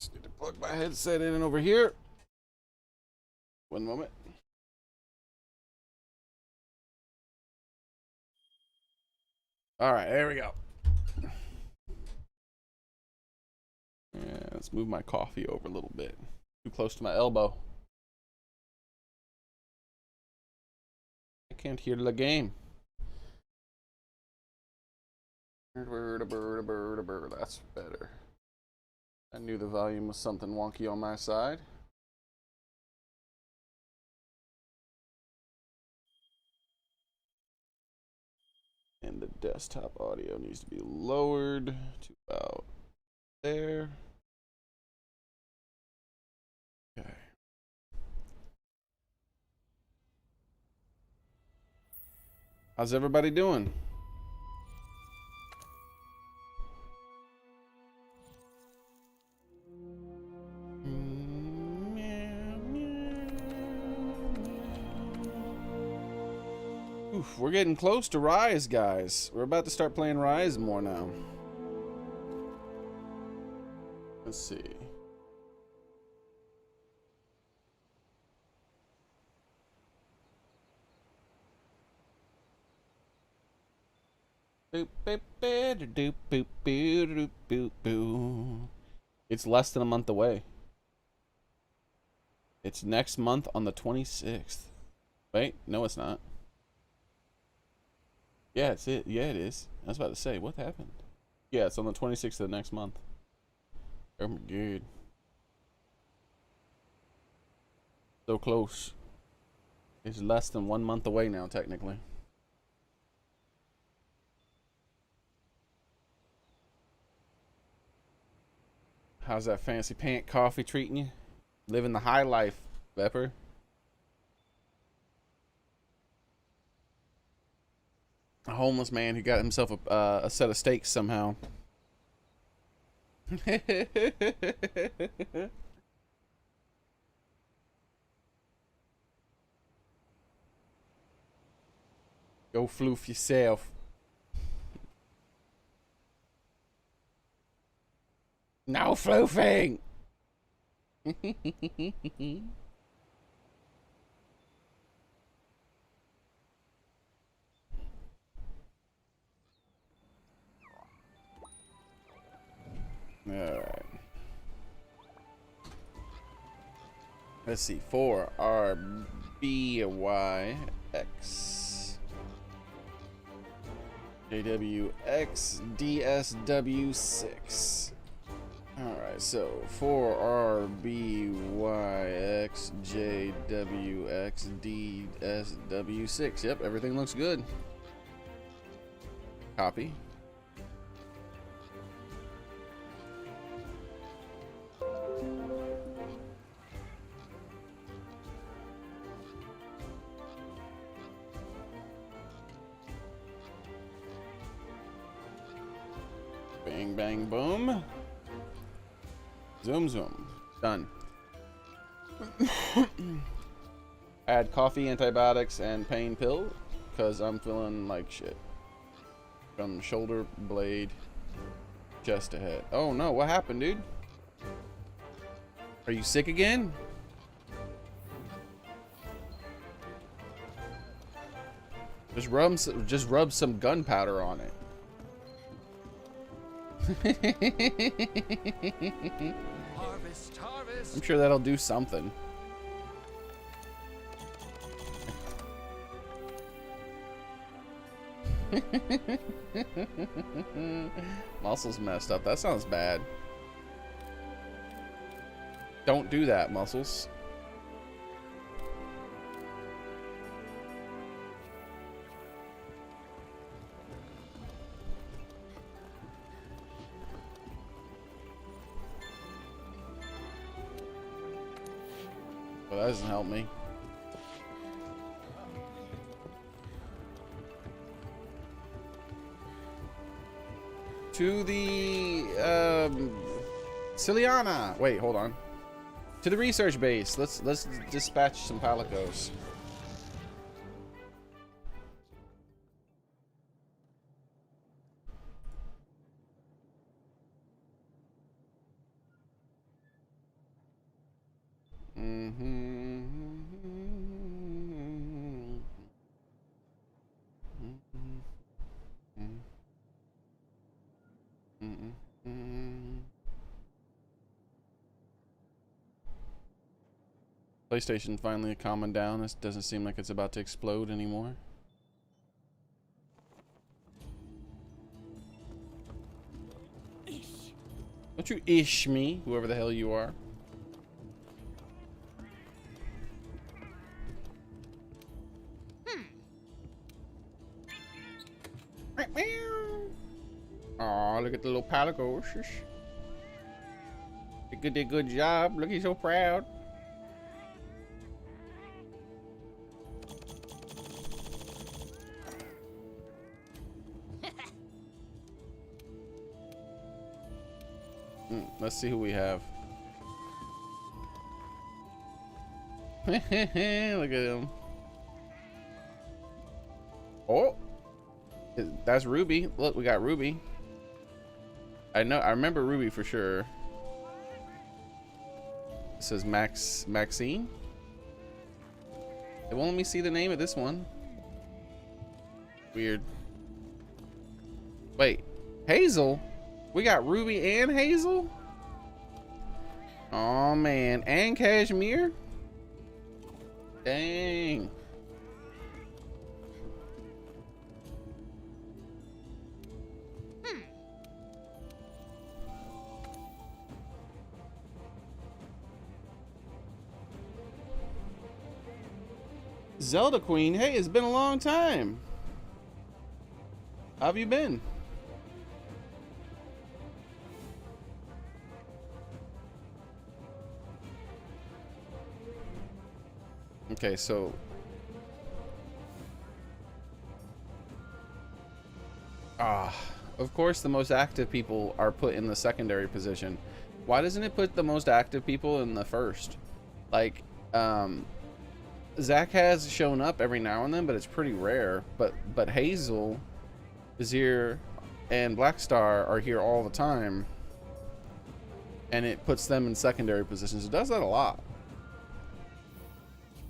Just need to plug my headset in over here. One moment. All right, there we go. Yeah, let's move my coffee over a little bit. Too close to my elbow. I can't hear the game. That's better. I knew the volume was something wonky on my side. And the desktop audio needs to be lowered to about there. Okay. How's everybody doing? Oof, we're getting close to Rise, guys. We're about to start playing Rise more now. Let's see. It's less than a month away. It's next month on the 26th. Wait, no it's not. Yeah, it's it. Yeah, it is. I was about to say, what happened? Yeah, it's on the 26th of the next month. Oh my god. So close. It's less than 1 month away now, technically. How's that fancy pant coffee treating you? Living the high life, Pepper. A homeless man who got himself a set of steaks somehow. Go floof yourself. No floofing! Alright. Let's see. 4RBYX JWX DSW6. Alright, so 4RBYX JWX DSW6. Yep, everything looks good. Copy. Bang, bang, boom. Zoom, zoom. Done. Add coffee, antibiotics, and pain pill, because I'm feeling like shit. From shoulder, blade, chest to head. Oh no, what happened, dude? Are you sick again? Just rub some gunpowder on it. Harvest, harvest. I'm sure that'll do something. Muscles messed up. That sounds bad. Don't do that, Muscles. Well, that doesn't help me. To the Ciliana. Wait, hold on. To the research base. Let's dispatch some palicos. PlayStation finally calming down. This doesn't seem like it's about to explode anymore. Don't you ish me, whoever the hell you are. Oh, look at the little palicos. They did a good job. Look, he's so proud. Let's see who we have. Look at him. Oh, that's Ruby. Look, we got Ruby. I remember Ruby for sure. It says Maxine. It won't let me see the name of this one. Weird. Wait, Hazel? We got Ruby and Hazel? Oh man, and Cashmere? Dang. Zelda Queen, hey, it's been a long time. How have you been? Okay, so of course the most active people are put in the secondary position. Why doesn't it put the most active people in the first? Like, Zach has shown up every now and then, but it's pretty rare. But Hazel, Xearrik, and Blackstar are here all the time, and it puts them in secondary positions. It does that a lot.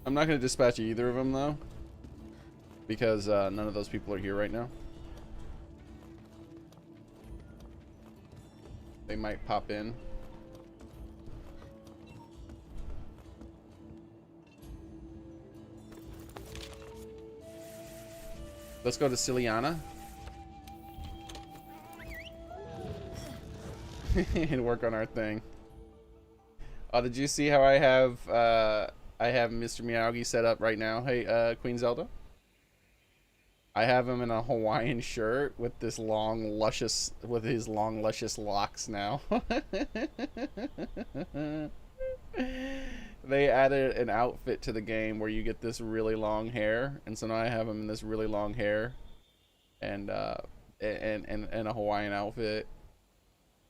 I'm not going to dispatch either of them though, because none of those people are here right now. They might pop in. Let's go to Ciliana and work on our thing. Oh, did you see how I have Mr. Miyagi set up right now? Hey, Queen Zelda. I have him in a Hawaiian shirt with this long, luscious, with his long, luscious locks now. They added an outfit to the game where you get this really long hair, and so now I have him in this really long hair, and a Hawaiian outfit.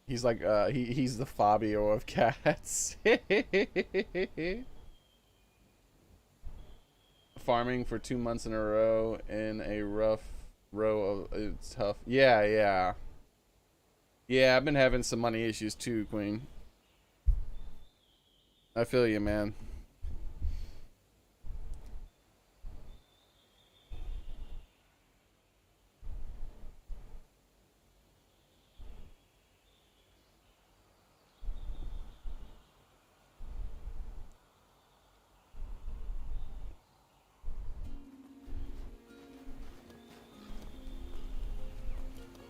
He's like he's the Fabio of cats. Farming for 2 months in a row in a rough row of it's tough. Yeah, I've been having some money issues too, Queen. I feel you, man.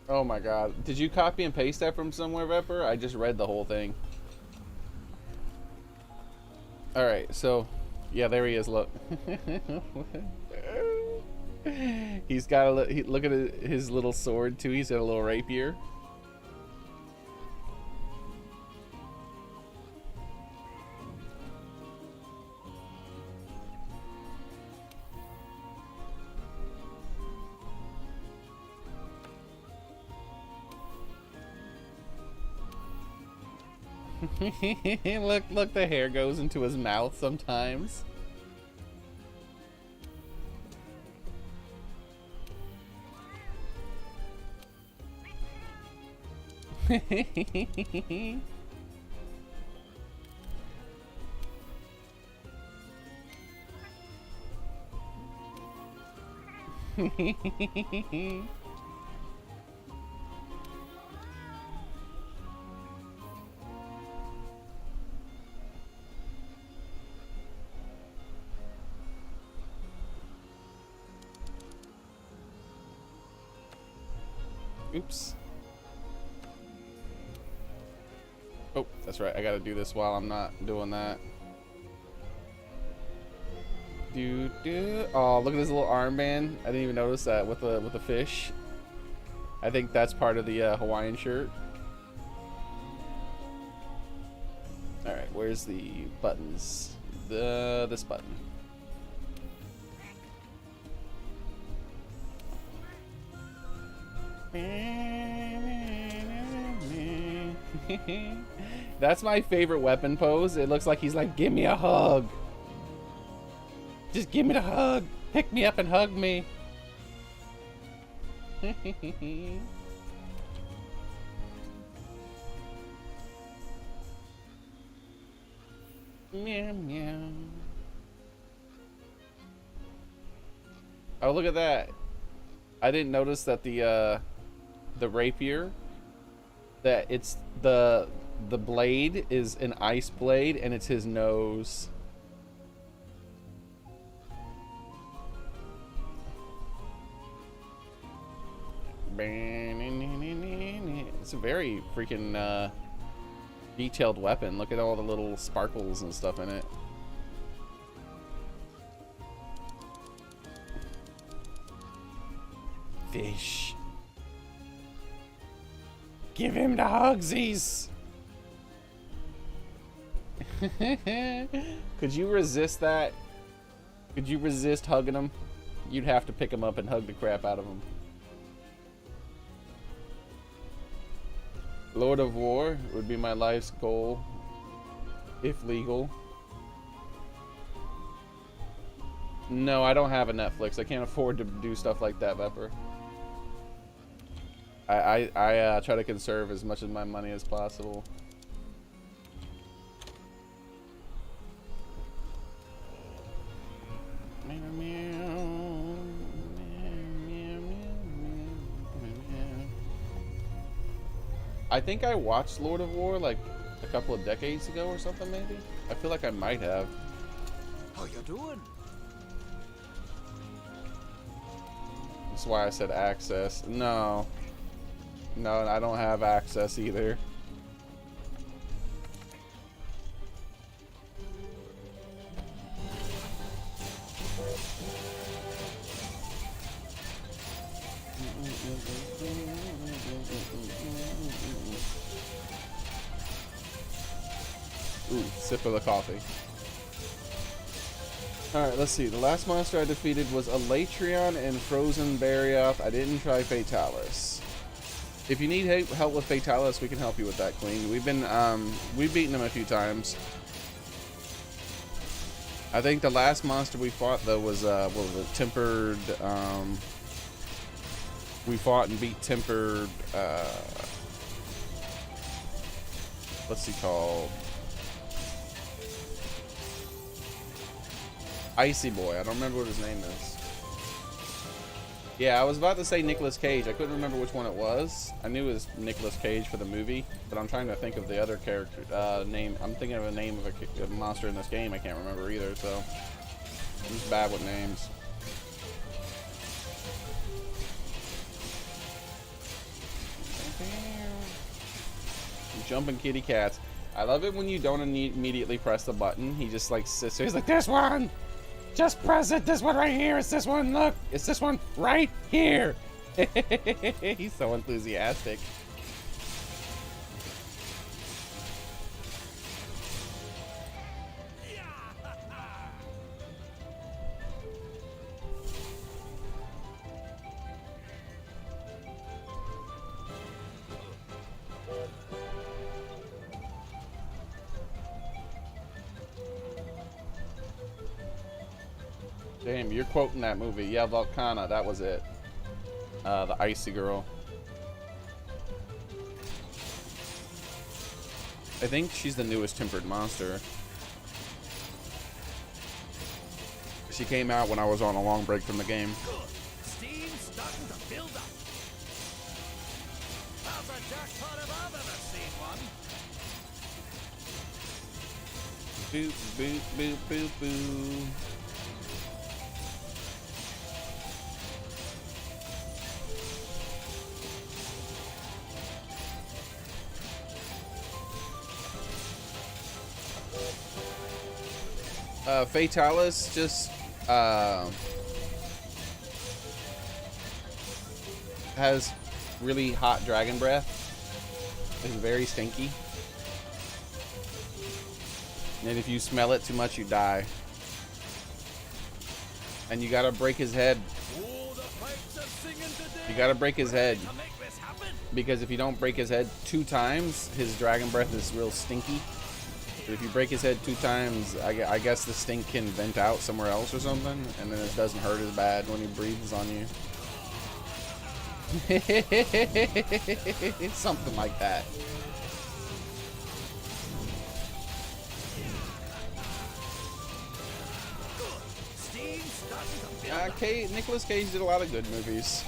Oh my god. Did you copy and paste that from somewhere, Vepper? I just read the whole thing. Alright, so yeah, there he is, look. He's got a look at his little sword too. He's got a little rapier. Look, the hair goes into his mouth sometimes. Oops. Oh, that's right. I gotta do this while I'm not doing that. Oh, look at this little armband. I didn't even notice that with the fish. I think that's part of the Hawaiian shirt. All right, where's the buttons? This button. That's my favorite weapon pose. It looks like he's like, give me a hug. Just give me the hug. Pick me up and hug me. Meow meow. Oh, look at that. I didn't notice that the rapier, that it's the blade is an ice blade and it's his nose. It's a very freaking detailed weapon. Look at all the little sparkles and stuff in it. Fish. Give him the hugsies. Could you resist that? Could you resist hugging him? You'd have to pick him up and hug the crap out of him. Lord of War would be my life's goal, if legal. No, I don't have a Netflix. I can't afford to do stuff like that, Pepper. I try to conserve as much of my money as possible. I think I watched Lord of War like a couple of decades ago or something, maybe. I feel like I might have. How you doing? That's why I said access. No. No, I don't have access either. Ooh, sip of the coffee. Alright, let's see. The last monster I defeated was Elatrion and Frozen Barioth. I didn't try Fatalis. If you need help with Fatalis, we can help you with that, Queen. We've beaten him a few times. I think the last monster we fought, though, was, what was it? Tempered, we fought and beat Tempered, what's he called? Icy Boy. I don't remember what his name is. Yeah, I was about to say Nicolas Cage. I couldn't remember which one it was. I knew it was Nicolas Cage for the movie, but I'm trying to think of the other character name. I'm thinking of a name of a monster in this game. I can't remember either, so I'm just bad with names. Jumping kitty cats. I love it when you don't immediately press the button. He just like sits there. He's like, this one! Just press it! This one right here! It's this one! Look! It's this one right here! He's so enthusiastic. Damn, you're quoting that movie. Yeah, Volcana, that was it. The icy girl. I think she's the newest tempered monster. She came out when I was on a long break from the game. Stay jackpot if I've ever seen one. Boop, boop, boop, boop, boop. Fatalis just has really hot dragon breath. It's very stinky. And if you smell it too much, you die. And you gotta break his head. You gotta break his head. Because if you don't break his head 2 times, his dragon breath is real stinky. But if you break his head 2 times, I guess the stink can vent out somewhere else or something, and then it doesn't hurt as bad when he breathes on you. Something like that. Nicolas Cage did a lot of good movies.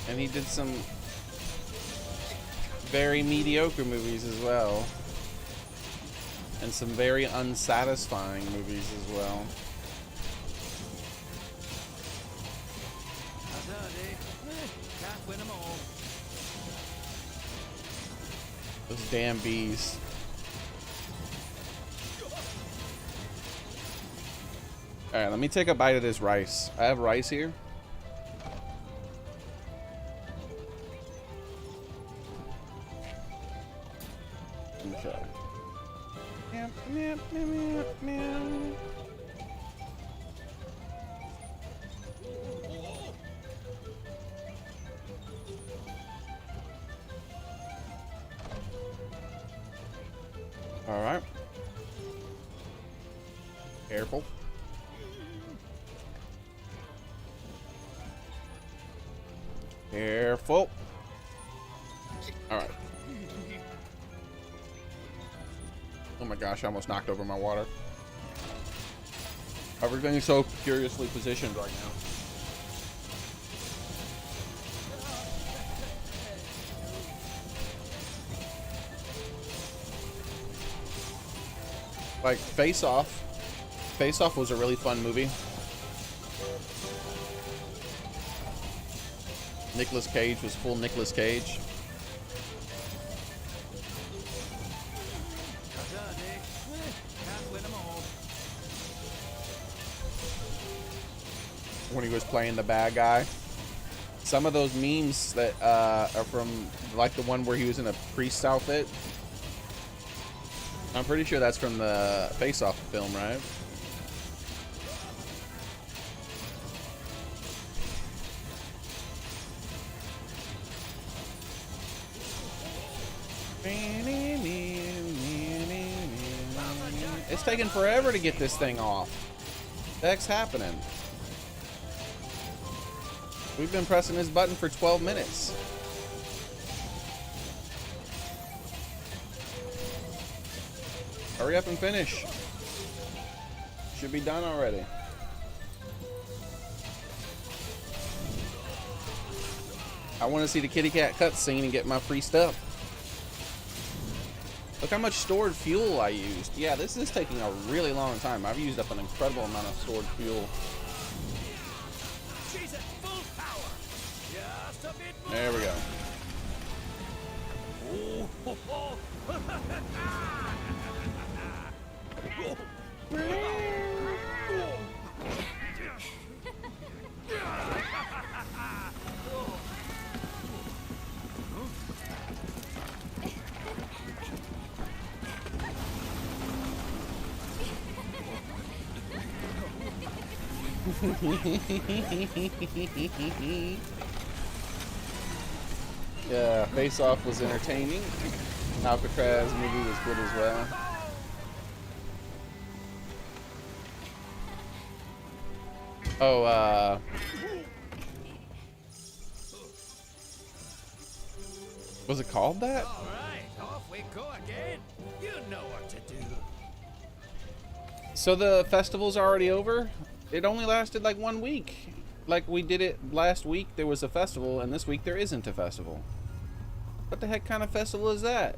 And he did some very mediocre movies as well. And some very unsatisfying movies as well. Can't win 'em all. Those damn bees. Alright, let me take a bite of this rice. I have rice here. All right. Careful. Careful. All right. Oh my gosh, I almost knocked over my water. Everything is so curiously positioned right now. Like Face Off. Face Off was a really fun movie. Nicolas Cage was full Nicolas Cage. When he was playing the bad guy. Some of those memes that are from, like the one where he was in a priest outfit. I'm pretty sure that's from the Face Off film, right? It's taking forever to get this thing off. What the heck's happening? We've been pressing this button for 12 minutes. Hurry up and finish. Should be done already. I want to see the kitty cat cutscene and get my free stuff. Look how much stored fuel I used. Yeah, this is taking a really long time. I've used up an incredible amount of stored fuel. She's at full power. Just a bit more. There we go. Yeah, Face Off was entertaining. Alcatraz movie was good as well. Oh, was it called that? All right, off we go again. You know what to do. So the festival's already over? It only lasted like 1 week. Like we did it last week, there was a festival, and this week there isn't a festival. What the heck kind of festival is that?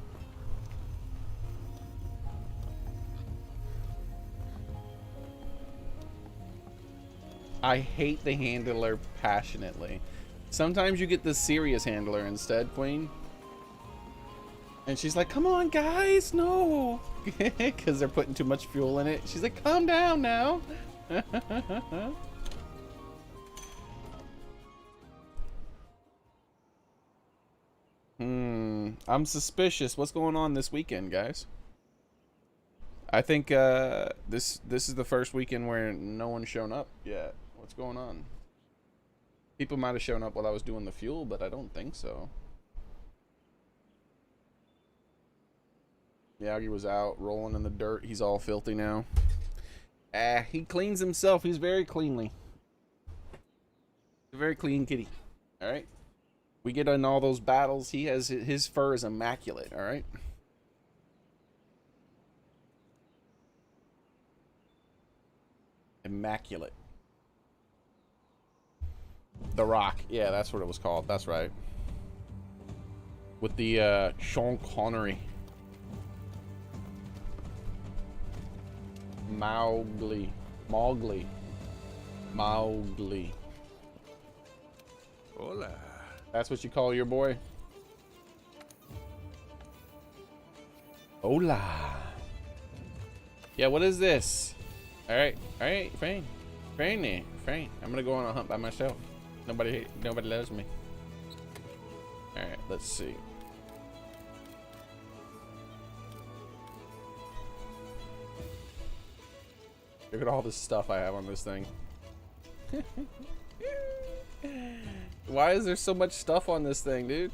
I hate the handler passionately. Sometimes you get the serious handler instead, Queen. And she's like, come on, guys, no. Because they're putting too much fuel in it. She's like, calm down now. I'm suspicious. What's going on this weekend, guys? I think this is the first weekend where no one's shown up yet. What's going on? People might have shown up while I was doing the fuel, but I don't think so. Yagi was out rolling in the dirt. He's all filthy now. He cleans himself. He's very cleanly. A very clean kitty. All right. We get in all those battles. He has his fur is immaculate. All right. Immaculate. The Rock. Yeah, that's what it was called. That's right. With the Sean Connery. Mowgli. Hola. That's what you call your boy? Hola. Yeah, what is this? Alright, Frane. Frane. I'm gonna go on a hunt by myself. Nobody loves me. Alright, let's see. Look at all this stuff I have on this thing. Why is there so much stuff on this thing, dude?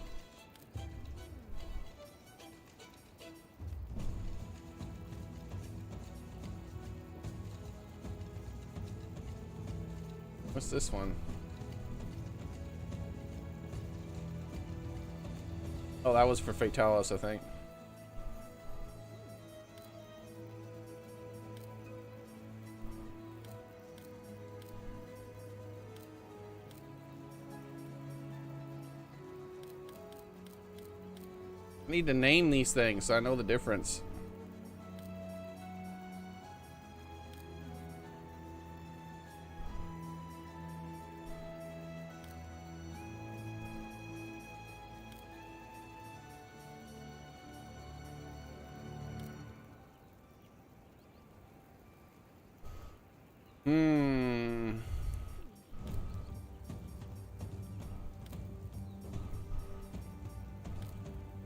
What's this one? Oh, that was for Fatalis, I think. I need to name these things so I know the difference.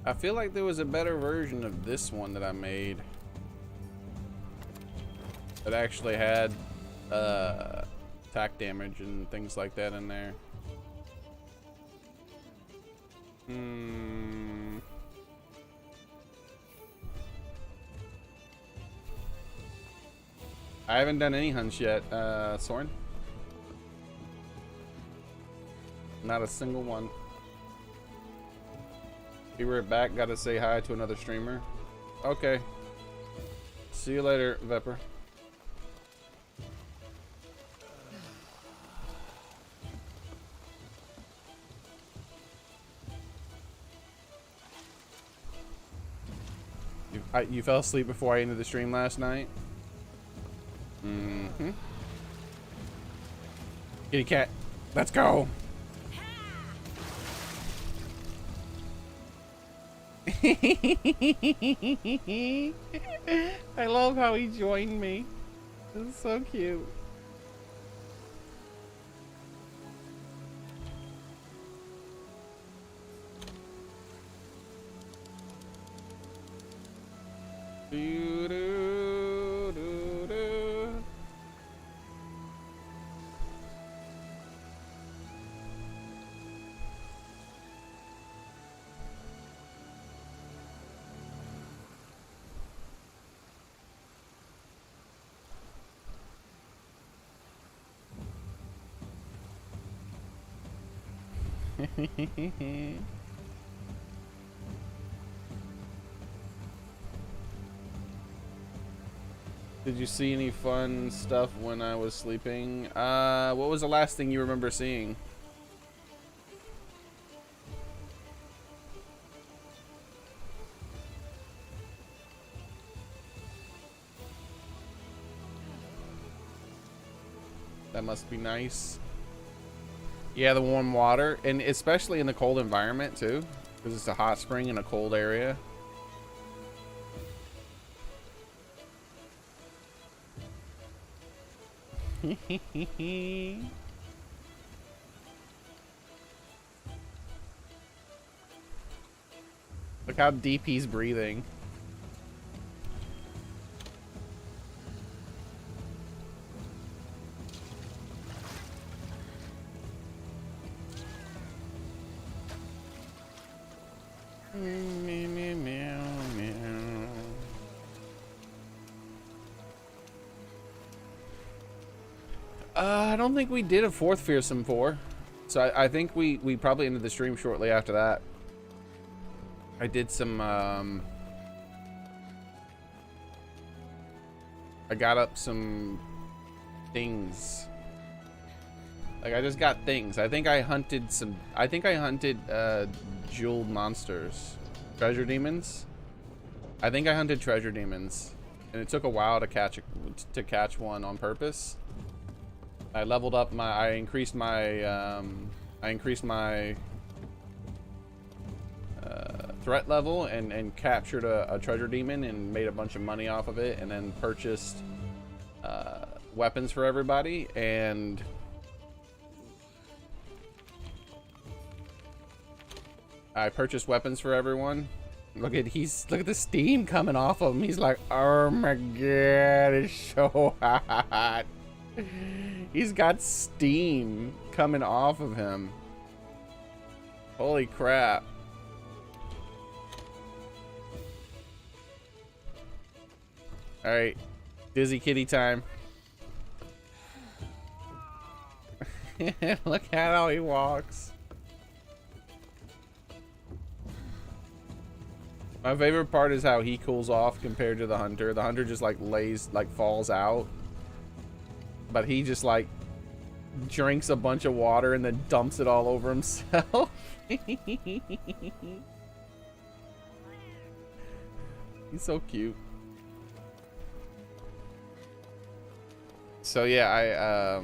I feel like there was a better version of this one that I made that actually had attack damage and things like that in there. I haven't done any hunts yet, Soren. Not a single one. Be right back. Gotta say hi to another streamer. Okay. See you later, Vepper. You fell asleep before I ended the stream last night? Mm-hmm. Kitty cat. Let's go. I love how he joined me. This is so cute. Do, do, do, do. Did you see any fun stuff when I was sleeping? What was the last thing you remember seeing? That must be nice. Yeah, the warm water, and especially in the cold environment too, because it's a hot spring in a cold area. Look how deep he's breathing. Meow, meow, meow, meow. I don't think we did a fourth fearsome 4. So I think we probably ended the stream shortly after that. I did some I got up some things. Like I just got things. I think I hunted jeweled monsters. Treasure demons. I think I hunted treasure demons. And it took a while to catch one on purpose. I leveled up my I increased my threat level and captured a treasure demon and made a bunch of money off of it, and then purchased weapons for everybody, and I purchased weapons for everyone. Look at the steam coming off of him. He's like, oh my god, it's so hot. He's got steam coming off of him. Holy crap. Alright, dizzy kitty time. Look at how he walks. My favorite part is how he cools off compared to the hunter. The hunter just like falls out. But he just like drinks a bunch of water and then dumps it all over himself. He's so cute. So yeah,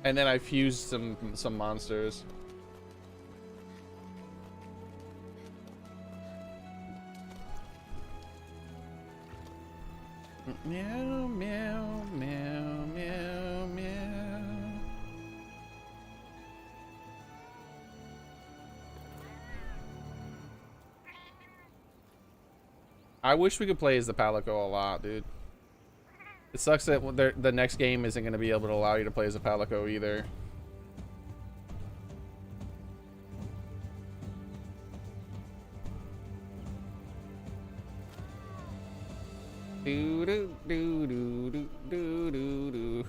and then I fused some monsters. Meow, meow, meow, meow, meow. I wish we could play as the Palico a lot, dude. It sucks that the next game isn't going to be able to allow you to play as a Palico either. Do do do do do do do.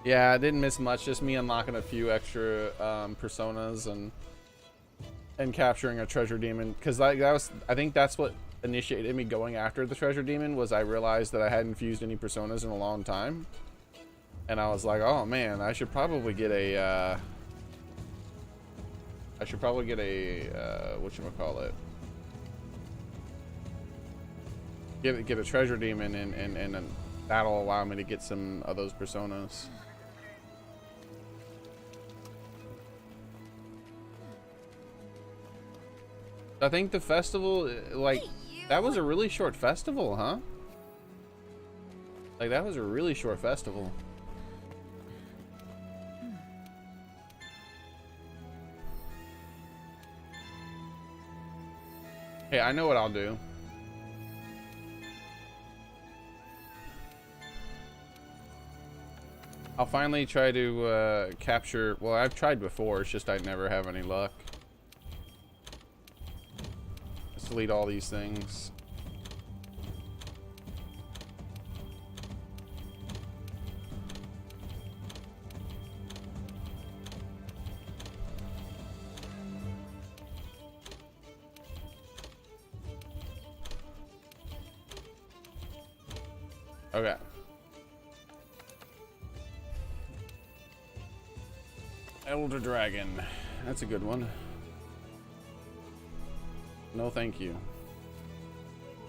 Yeah, I didn't miss much. Just me unlocking a few extra personas and capturing a treasure demon. Because like I think that's what initiated me going after the treasure demon. Was I realized that I hadn't fused any personas in a long time, and I was like, oh man, I should probably get a whatchamacallit? Get a treasure demon, and that'll allow me to get some of those personas. I think the festival, like, that was a really short festival, huh? Like, that was a really short festival. Hey, I know what I'll do. I'll finally try to capture, well, I've tried before, it's just I never have any luck. delete all these things. Okay. Elder Dragon. That's a good one. No, thank you.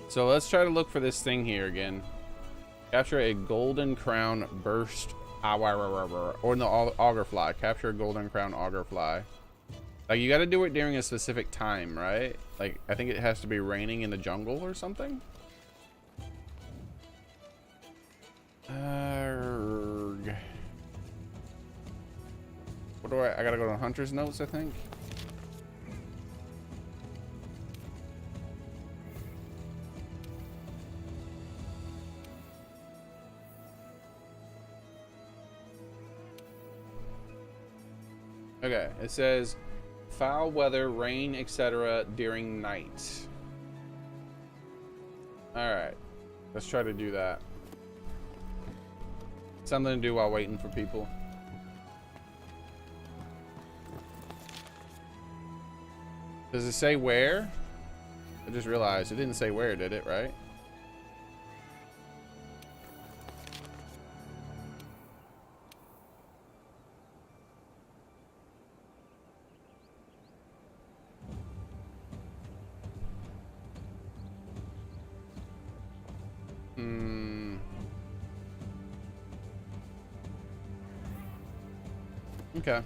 So let's try to look for this thing here again. Capture a golden crown burst. Or no, auger fly. Capture a golden crown auger fly. Like, you gotta do it during a specific time, right? Like, I think it has to be raining in the jungle or something. What do I gotta go to Hunter's Notes, I think. Okay, it says foul weather, rain, etc. during night. Alright, let's try to do that. Something to do while waiting for people. Does it say where? I just realized it didn't say where, did it, right? Okay.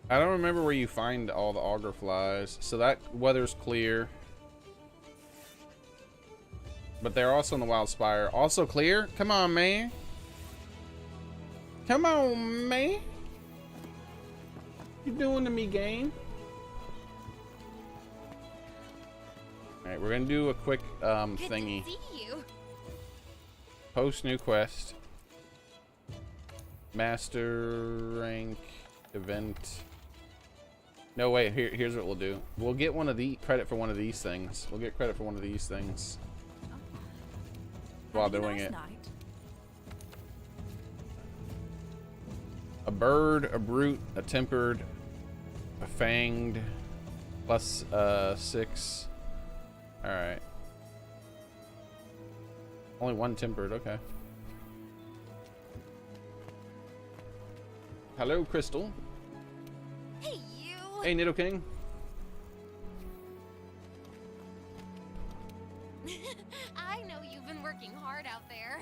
I don't remember where you find all the auger flies. So that weather's clear. But they're also in the Wild Spire. Also clear? Come on, man. Come on, man. You doing to me, game? Alright, we're gonna do a quick thingy. Good to see you. Post new quest. Master rank event. No, wait, here's what we'll do. We'll get one of the credit for one of these things. We'll get credit for one of these things while doing it. A bird, a brute, a tempered, a fanged, plus 6. Alright. Only one tempered, okay. Hello, Crystal. Hey, you. Hey, Nido King. I know you've been working hard out there.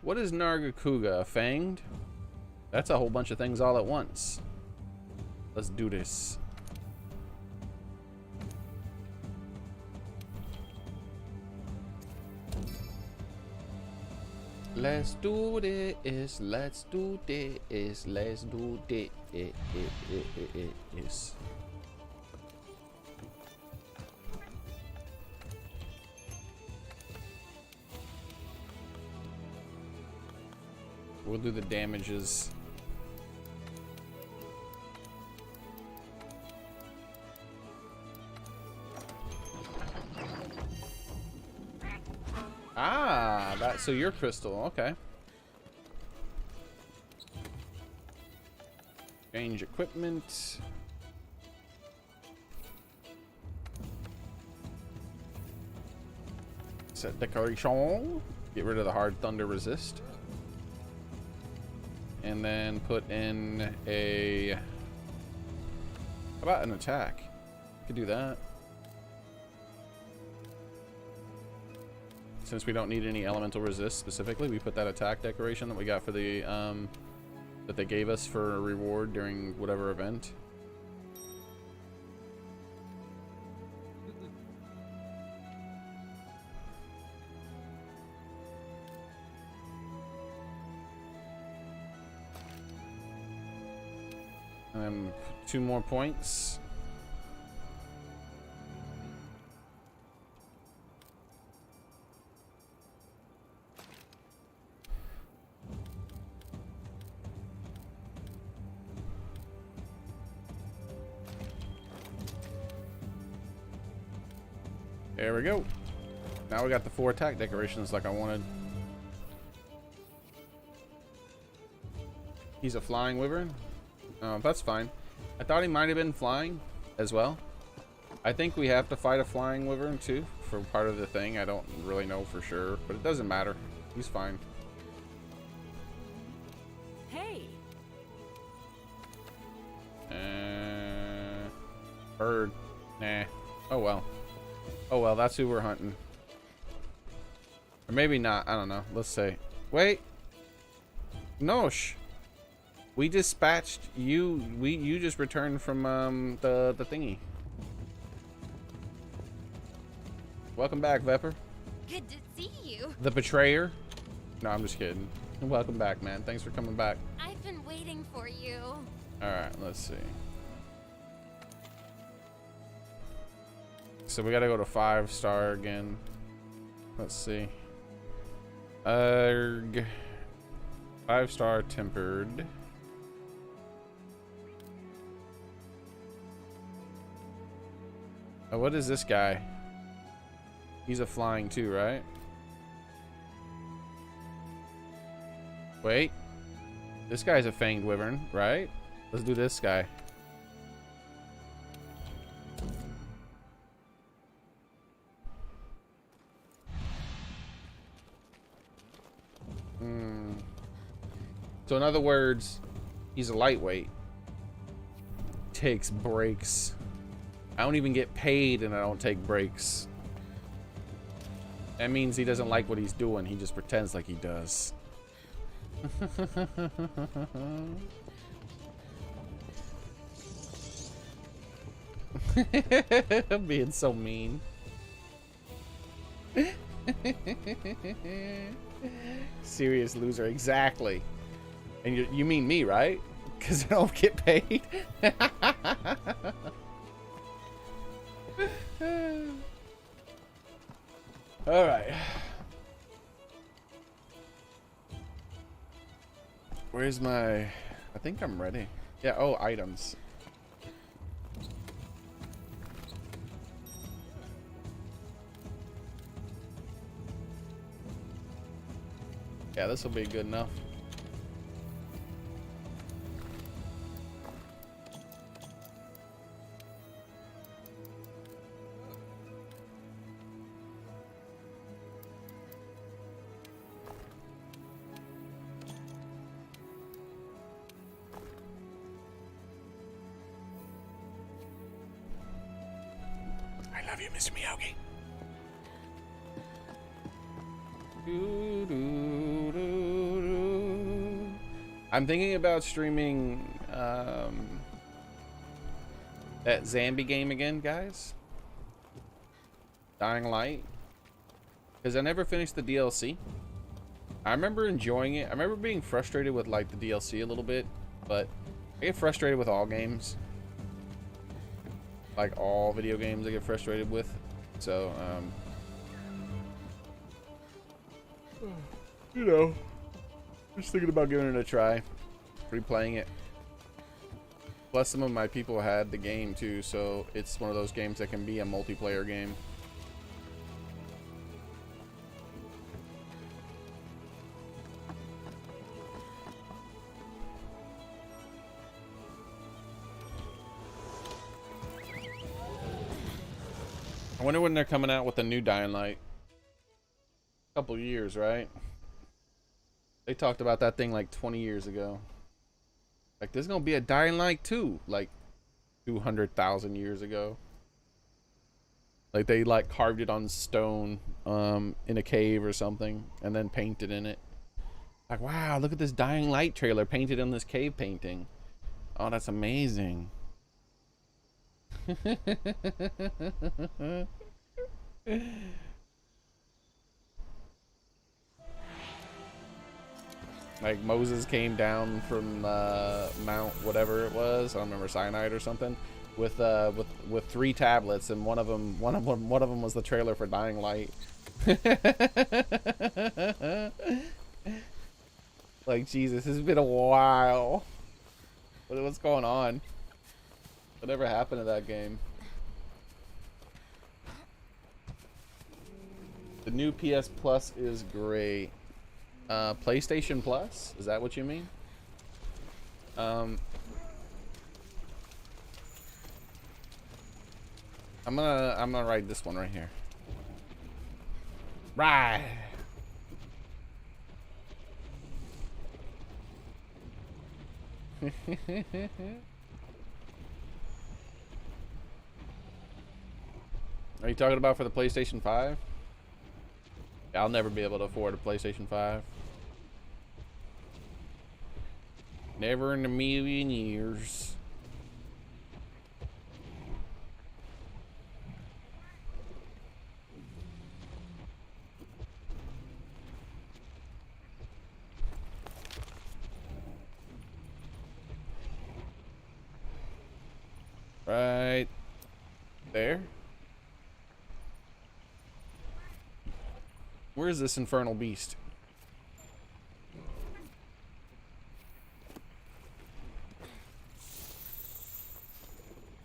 What is Nargacuga? Fanged? That's a whole bunch of things all at once. Let's do this. Let's do this. Let's do this. Let's do this. We'll do the damages. Ah, that, so you're Crystal, okay. Change equipment. Set decoration. Get rid of the hard thunder resist. And then put in a... How about an attack? Could do that. Since we don't need any elemental resist specifically, we put that attack decoration that we got for the that they gave us for a reward during whatever event. And And 2 more points. There we go. Now we got the 4 attack decorations like I wanted. He's a flying wyvern. Oh, that's fine. I thought he might have been flying as well. I think we have to fight a flying wyvern too for part of the thing. I don't really know for sure, but it doesn't matter. He's fine. Hey. Bird. Nah. Oh well. Oh well, that's who we're hunting. Or maybe not. I don't know. Let's say. Wait. Nosh. We dispatched you. You just returned from the thingy. Welcome back, Vepper. Good to see you. The betrayer. No, I'm just kidding. Welcome back, man. Thanks for coming back. I've been waiting for you. All right, let's see. So we gotta go to 5-star again. Let's see. 5-star tempered. Oh, what is this guy? He's a flying too, right? Wait. This guy's a fanged wyvern, right? Let's do this guy. So in other words, he's a lightweight. Takes breaks. I don't even get paid and I don't take breaks. That means he doesn't like what he's doing. He just pretends like he does. I'm being so mean. Serious loser, exactly. And you mean me, right? Because I don't get paid. All right. Where's my... I think I'm ready. Yeah, oh, items. Yeah, this will be good enough. I love you, Mr. Miyagi. I'm thinking about streaming that zombie game again, guys. Dying Light. Because I never finished the DLC. I remember enjoying it. I remember being frustrated with like the DLC a little bit, but I get frustrated with all games. Like all video games I get frustrated with. So, you know, just thinking about giving it a try, replaying it. Plus, some of my people had the game too, so it's one of those games that can be a multiplayer game. I wonder when they're coming out with a new Dying Light. Couple years, right? They talked about that thing like 20 years ago. Like, there's gonna be a Dying Light 2, like 200,000 years ago. Like, they like carved it on stone in a cave or something and then painted in it. Like, wow, look at this Dying Light trailer painted in this cave painting. Oh, that's amazing. Like Moses came down from Mount whatever it was. I don't remember, Sinai or something, with 3 tablets, and one of them was the trailer for Dying Light. Like, Jesus, it's been a while. What's going on? Whatever happened to that game? The new PS Plus is great. PlayStation Plus? Is that what you mean? I'm gonna write this one right here. Right. Are you talking about for the PlayStation 5? I'll never be able to afford a PlayStation 5. Never in a million years. Right there. Where is this infernal beast?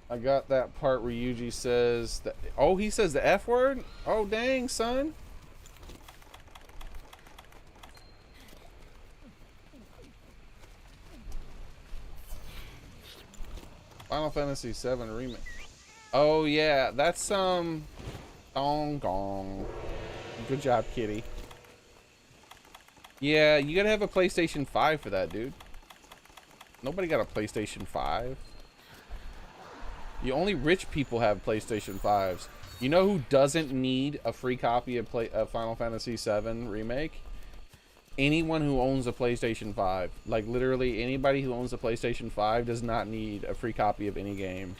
I got that part where Yuji says that. Oh, he says the F word? Oh, dang, son. Final Fantasy VII Remake. Oh, yeah, that's Dong Gong. Good job, kitty. Yeah, you gotta have a PlayStation 5 for that, dude. Nobody got a PlayStation 5. Only rich people have PlayStation 5s. You know who doesn't need a free copy of Final Fantasy VII Remake? Anyone who owns a PlayStation 5. Like, literally, anybody who owns a PlayStation 5 does not need a free copy of any game.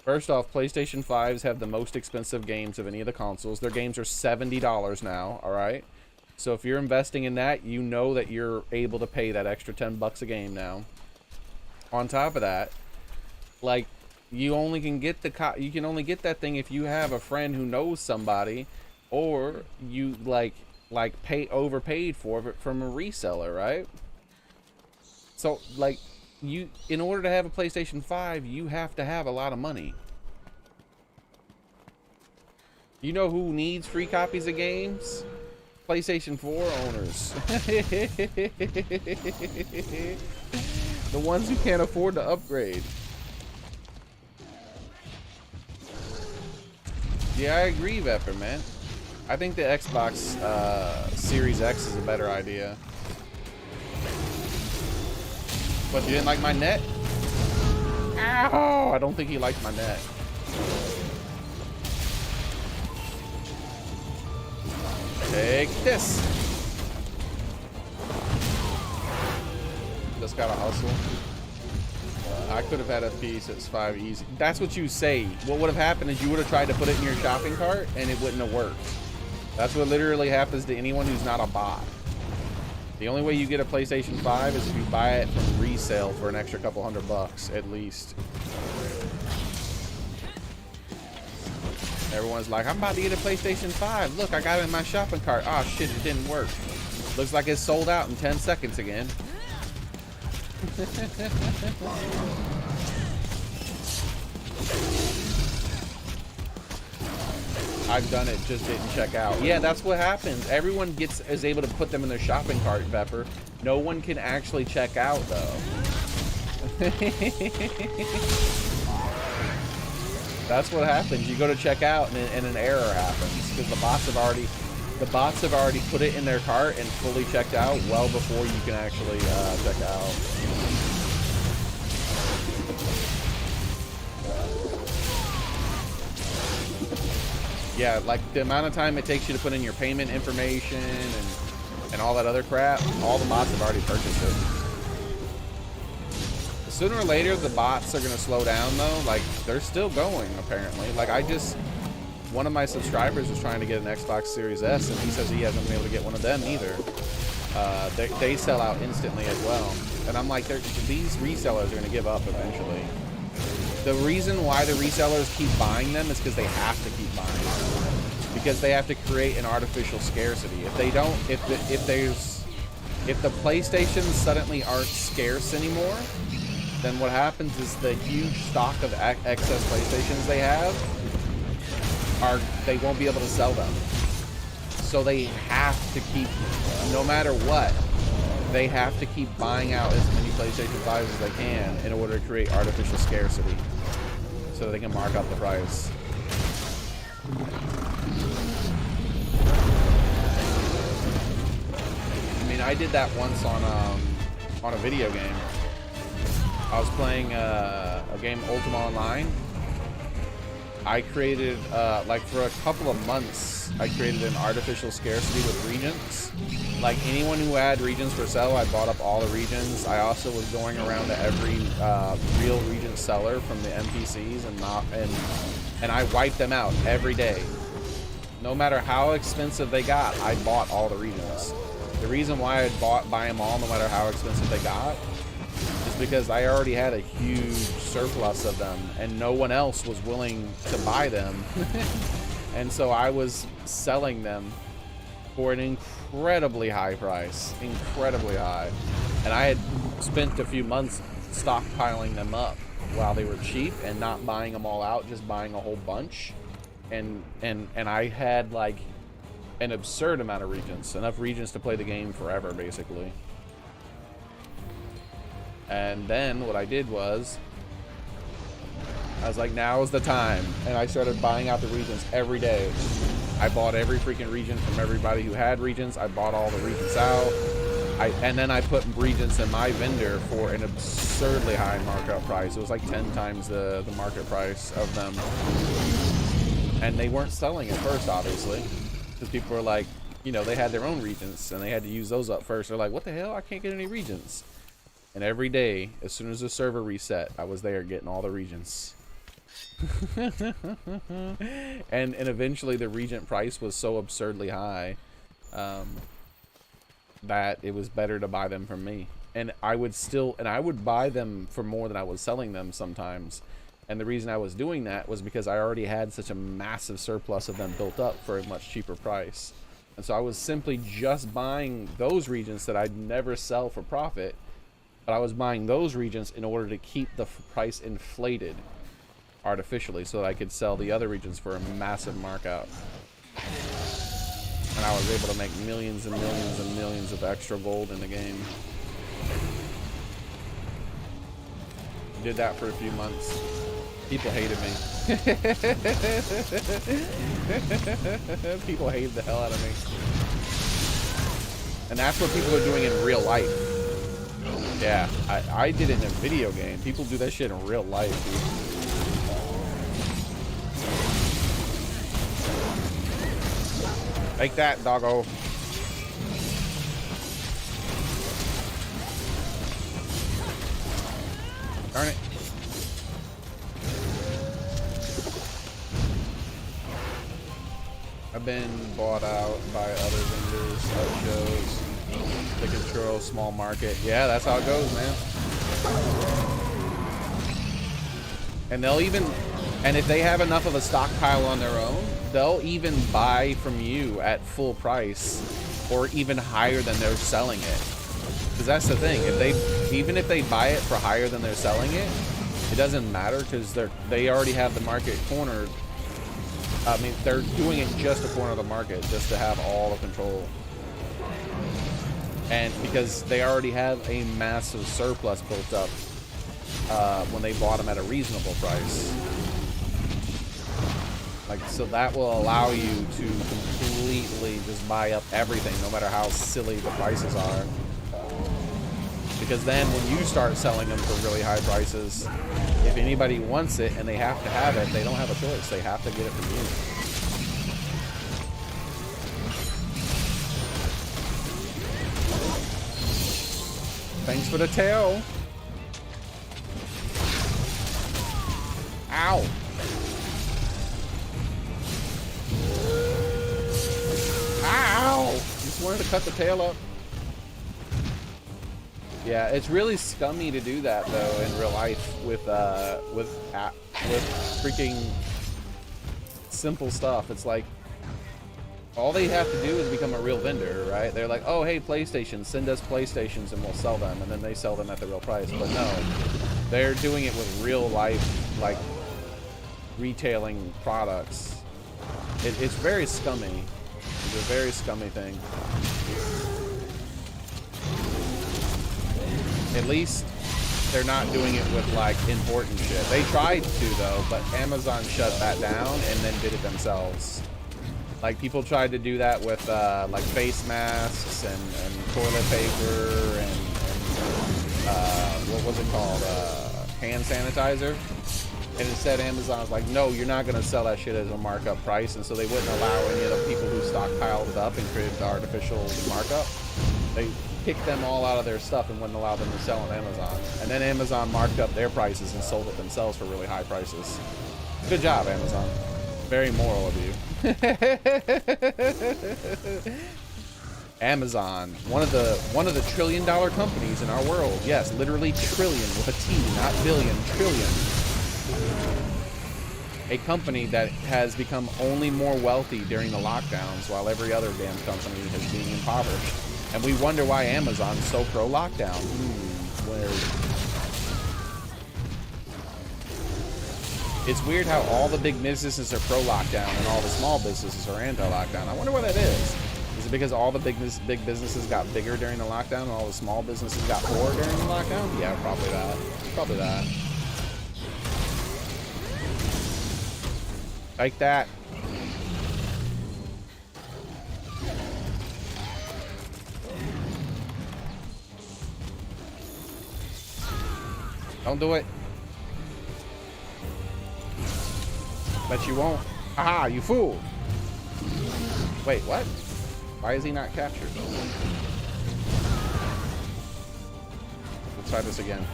First off, PlayStation 5s have the most expensive games of any of the consoles. Their games are $70 now, alright? So if you're investing in that, you know that you're able to pay that extra 10 bucks a game now. On top of that, like, you only can get you can only get that thing if you have a friend who knows somebody, or you overpaid for it from a reseller, right? So like, in order to have a PlayStation 5, you have to have a lot of money. You know who needs free copies of games? PlayStation 4 owners. The ones who can't afford to upgrade. Yeah, I agree, Vepper, man. I think the Xbox Series X is a better idea. But you didn't like my net? Ow! I don't think he liked my net. Take this. Just gotta hustle. I could have had a piece. It's 5 easy. That's what you say. What would have happened is you would have tried to put it in your shopping cart and it wouldn't have worked. That's what literally happens to anyone who's not a bot. The only way you get a PlayStation 5 is if you buy it from resale for an extra couple $100 at least. Everyone's like, I'm about to get a PlayStation 5. Look, I got it in my shopping cart. Oh shit, it didn't work. Looks like it's sold out in 10 seconds again. I've done it, just didn't check out. Yeah, that's what happens. Everyone is able to put them in their shopping cart, Pepper. No one can actually check out though. That's what happens. You go to check out and an error happens because the bots have already put it in their cart and fully checked out well before you can actually check out. Yeah, like the amount of time it takes you to put in your payment information and all that other crap, all the bots have already purchased it. Sooner or later, the bots are going to slow down though. Like, they're still going apparently. Like, one of my subscribers was trying to get an Xbox Series S and he says he hasn't been able to get one of them either. they sell out instantly as well. And I'm like, these resellers are going to give up eventually. The reason why the resellers keep buying them is because they have to keep buying them. Because they have to create an artificial scarcity. If they don't, if the PlayStations suddenly aren't scarce anymore, then what happens is the huge stock of excess PlayStations they have they won't be able to sell them. So they have to keep, no matter what, they have to keep buying out as many PlayStation 5s as they can in order to create artificial scarcity, so they can mark up the price. I mean, I did that once on a video game. I was playing a game, Ultima Online. I created, like for a couple of months, I created an artificial scarcity with regions. Like anyone who had regions for sale, I bought up all the regions. I also was going around to every real region seller from the NPCs and I wiped them out every day. No matter how expensive they got, I bought all the regions. The reason why I'd buy them all, no matter how expensive they got, is because I already had a huge surplus of them and no one else was willing to buy them. And so I was selling them for an incredibly high price, incredibly high. And I had spent a few months stockpiling them up while they were cheap and not buying them all out, just buying a whole bunch. And I had like an absurd amount of regions, enough regions to play the game forever, basically. And then what I did was, I was like, now is the time. And I started buying out the regions every day. I bought every freaking region from everybody who had regions. I bought all the regions out. And then I put regions in my vendor for an absurdly high markup price. It was like 10 times the market price of them. And they weren't selling at first, obviously. Because people were like, you know, they had their own regions and they had to use those up first. They're like, what the hell? I can't get any regions. And every day, as soon as the server reset, I was there getting all the regions. and eventually the regent price was so absurdly high that it was better to buy them from me. And I would buy them for more than I was selling them sometimes. And the reason I was doing that was because I already had such a massive surplus of them built up for a much cheaper price. And so I was simply just buying those regions that I'd never sell for profit, but I was buying those regions in order to keep the price inflated artificially so that I could sell the other regions for a massive markup. And I was able to make millions and millions and millions of extra gold in the game. Did that for a few months. People hated me. People hated the hell out of me. And that's what people are doing in real life. Yeah, I did it in a video game. People do that shit in real life, dude. Take that, doggo. Darn it. I've been bought out by other vendors, art shows, the control, small market. Yeah, that's how it goes, man. And they'll even, and if they have enough of a stockpile on their own, they'll even buy from you at full price or even higher than they're selling it. Because that's the thing, even if they buy it for higher than they're selling it, it doesn't matter because they already have the market cornered. I mean, they're doing it just to corner the market, just to have all the control. And because they already have a massive surplus built up when they bought them at a reasonable price. Like, so that will allow you to completely just buy up everything, no matter how silly the prices are. Because then when you start selling them for really high prices, if anybody wants it and they have to have it, they don't have a choice. They have to get it from you. Thanks for the tail. Ow. Ow. Just wanted to cut the tail up. Yeah, it's really scummy to do that though in real life with freaking simple stuff. It's like all they have to do is become a real vendor, right? They're like, oh hey, PlayStation, send us PlayStations and we'll sell them, and then they sell them at the real price. But no, they're doing it with real life, like retailing products. It's very scummy. It's a very scummy thing. At least they're not doing it with like important shit. They tried to though, but Amazon shut that down and then did it themselves. Like people tried to do that with like face masks and toilet paper and what was it called? Hand sanitizer. And instead Amazon's like, no, you're not gonna sell that shit as a markup price, and so they wouldn't allow any of the people who stockpiled it up and created the artificial markup. They kicked them all out of their stuff and wouldn't allow them to sell on Amazon. And then Amazon marked up their prices and sold it themselves for really high prices. Good job, Amazon. Very moral of you. Amazon, one of the $1 trillion companies in our world. Yes, literally trillion with a T, not billion, trillion. A company that has become only more wealthy during the lockdowns while every other damn company is being impoverished. And we wonder why Amazon's so pro-lockdown. It's weird how all the big businesses are pro-lockdown and all the small businesses are anti-lockdown. I wonder why that is. Is it because all the big businesses got bigger during the lockdown and all the small businesses got poorer during the lockdown? Yeah, probably that. Probably that. Like that. Don't do it. Bet you won't. Aha, you fool. Wait, what? Why is he not captured? Let's try this again.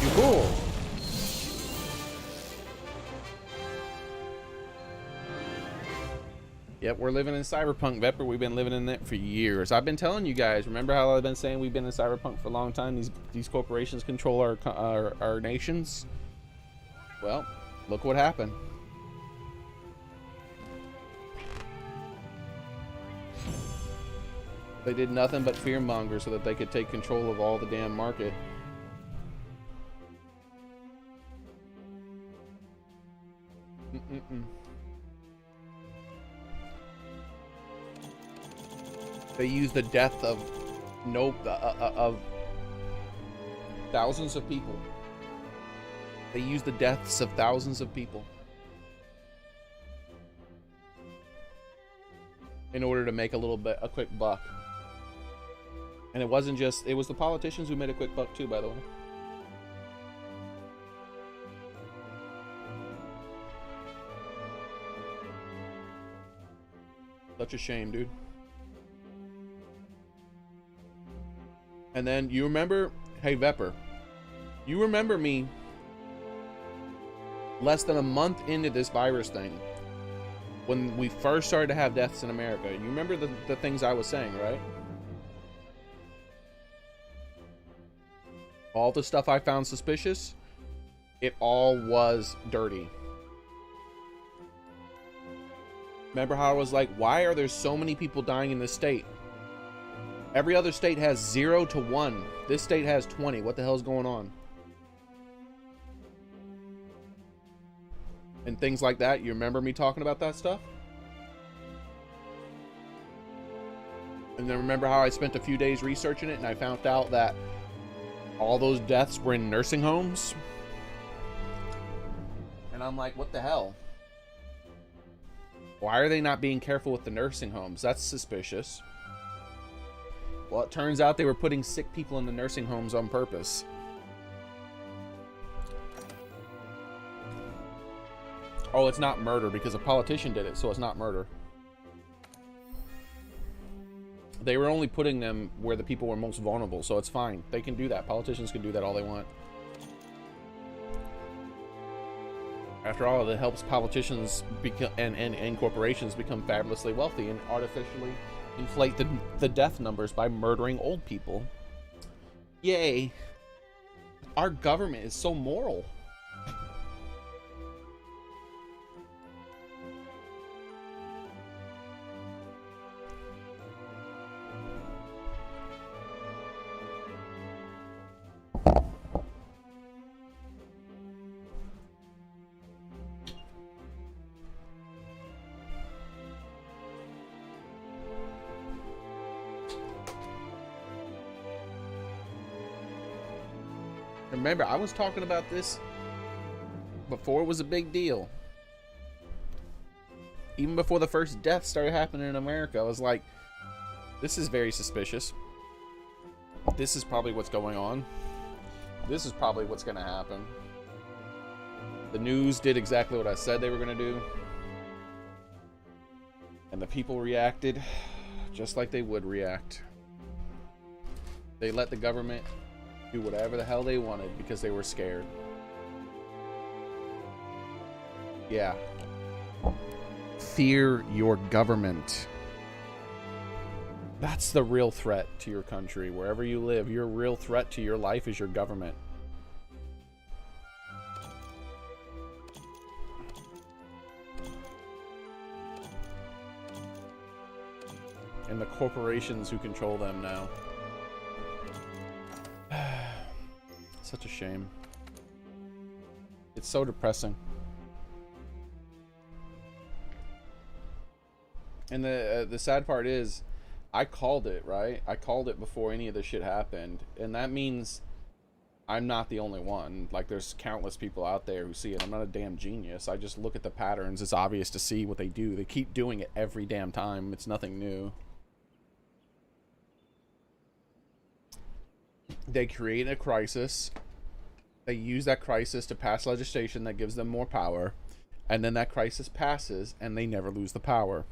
You fool. Yep, we're living in Cyberpunk, Vepper. We've been living in it for years. I've been telling you guys. Remember how I've been saying we've been in Cyberpunk for a long time? These corporations control our nations. Well, look what happened. They did nothing but fearmonger so that they could take control of all the damn market. They used the death of thousands of people. They used the deaths of thousands of people in order to make a quick buck. And it wasn't just, it was the politicians who made a quick buck too, by the way. Such a shame, dude. And then you remember, hey Vepper, you remember me less than a month into this virus thing, when we first started to have deaths in America. You remember the things I was saying, right? All the stuff I found suspicious, it all was dirty. Remember how I was like, why are there so many people dying in this state? Every other state has 0 to 1. This state has 20. What the hell's going on? And things like that. You remember me talking about that stuff? And then remember how I spent a few days researching it and I found out that all those deaths were in nursing homes? And I'm like, what the hell? Why are they not being careful with the nursing homes? That's suspicious. Well, it turns out they were putting sick people in the nursing homes on purpose. Oh, it's not murder because a politician did it, so it's not murder. They were only putting them where the people were most vulnerable, so it's fine. They can do that. Politicians can do that all they want. After all, it helps politicians become and corporations become fabulously wealthy and artificially inflate the death numbers by murdering old people. Yay. Our government is so moral. Remember, I was talking about this before it was a big deal. Even before the first death started happening in America, I was like, this is very suspicious. This is probably what's going on. This is probably what's going to happen. The news did exactly what I said they were going to do. And the people reacted just like they would react. They let the government do whatever the hell they wanted because they were scared. Yeah. Fear your government. That's the real threat to your country. Wherever you live, your real threat to your life is your government. And the corporations who control them now. Such a shame. It's so depressing. And the sad part is, I called it, right? I called it before any of this shit happened. And that means I'm not the only one. Like, there's countless people out there who see it. I'm not a damn genius. I just look at the patterns. It's obvious to see what they do. They keep doing it every damn time. It's nothing new. They create a crisis. They use that crisis to pass legislation that gives them more power. And then that crisis passes and they never lose the power.